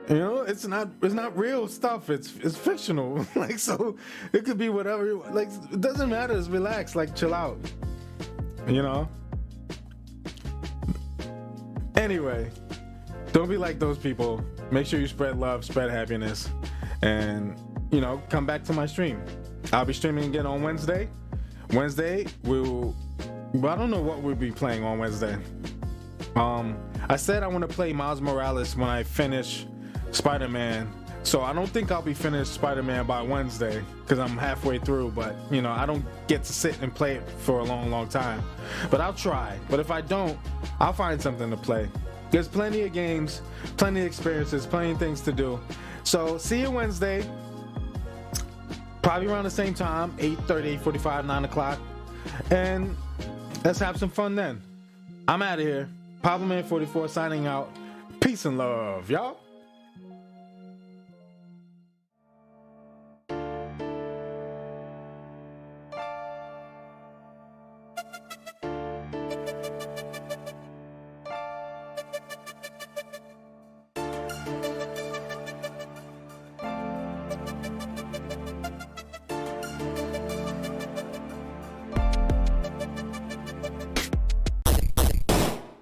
you know, it's not real stuff. It's fictional. Like, so it could be whatever. Like, it doesn't matter. It's relax. Like, chill out. You know. Anyway, don't be like those people. Make sure you spread love, spread happiness, and you know, come back to my stream. I'll be streaming again on Wednesday. I don't know what we'll be playing on Wednesday. I said I want to play Miles Morales when I finish Spider-Man, so I don't think I'll be finished Spider-Man by Wednesday because I'm halfway through, but you know, I don't get to sit and play it for a long time, but I'll try. But if I don't, I'll find something to play. There's plenty of games, plenty of experiences, plenty of things to do. So see you Wednesday, probably around the same time, 8:30, 8:45, 9 o'clock, and let's have some fun then. I'm out of here. Pablo Man 44 signing out. Peace and love, y'all.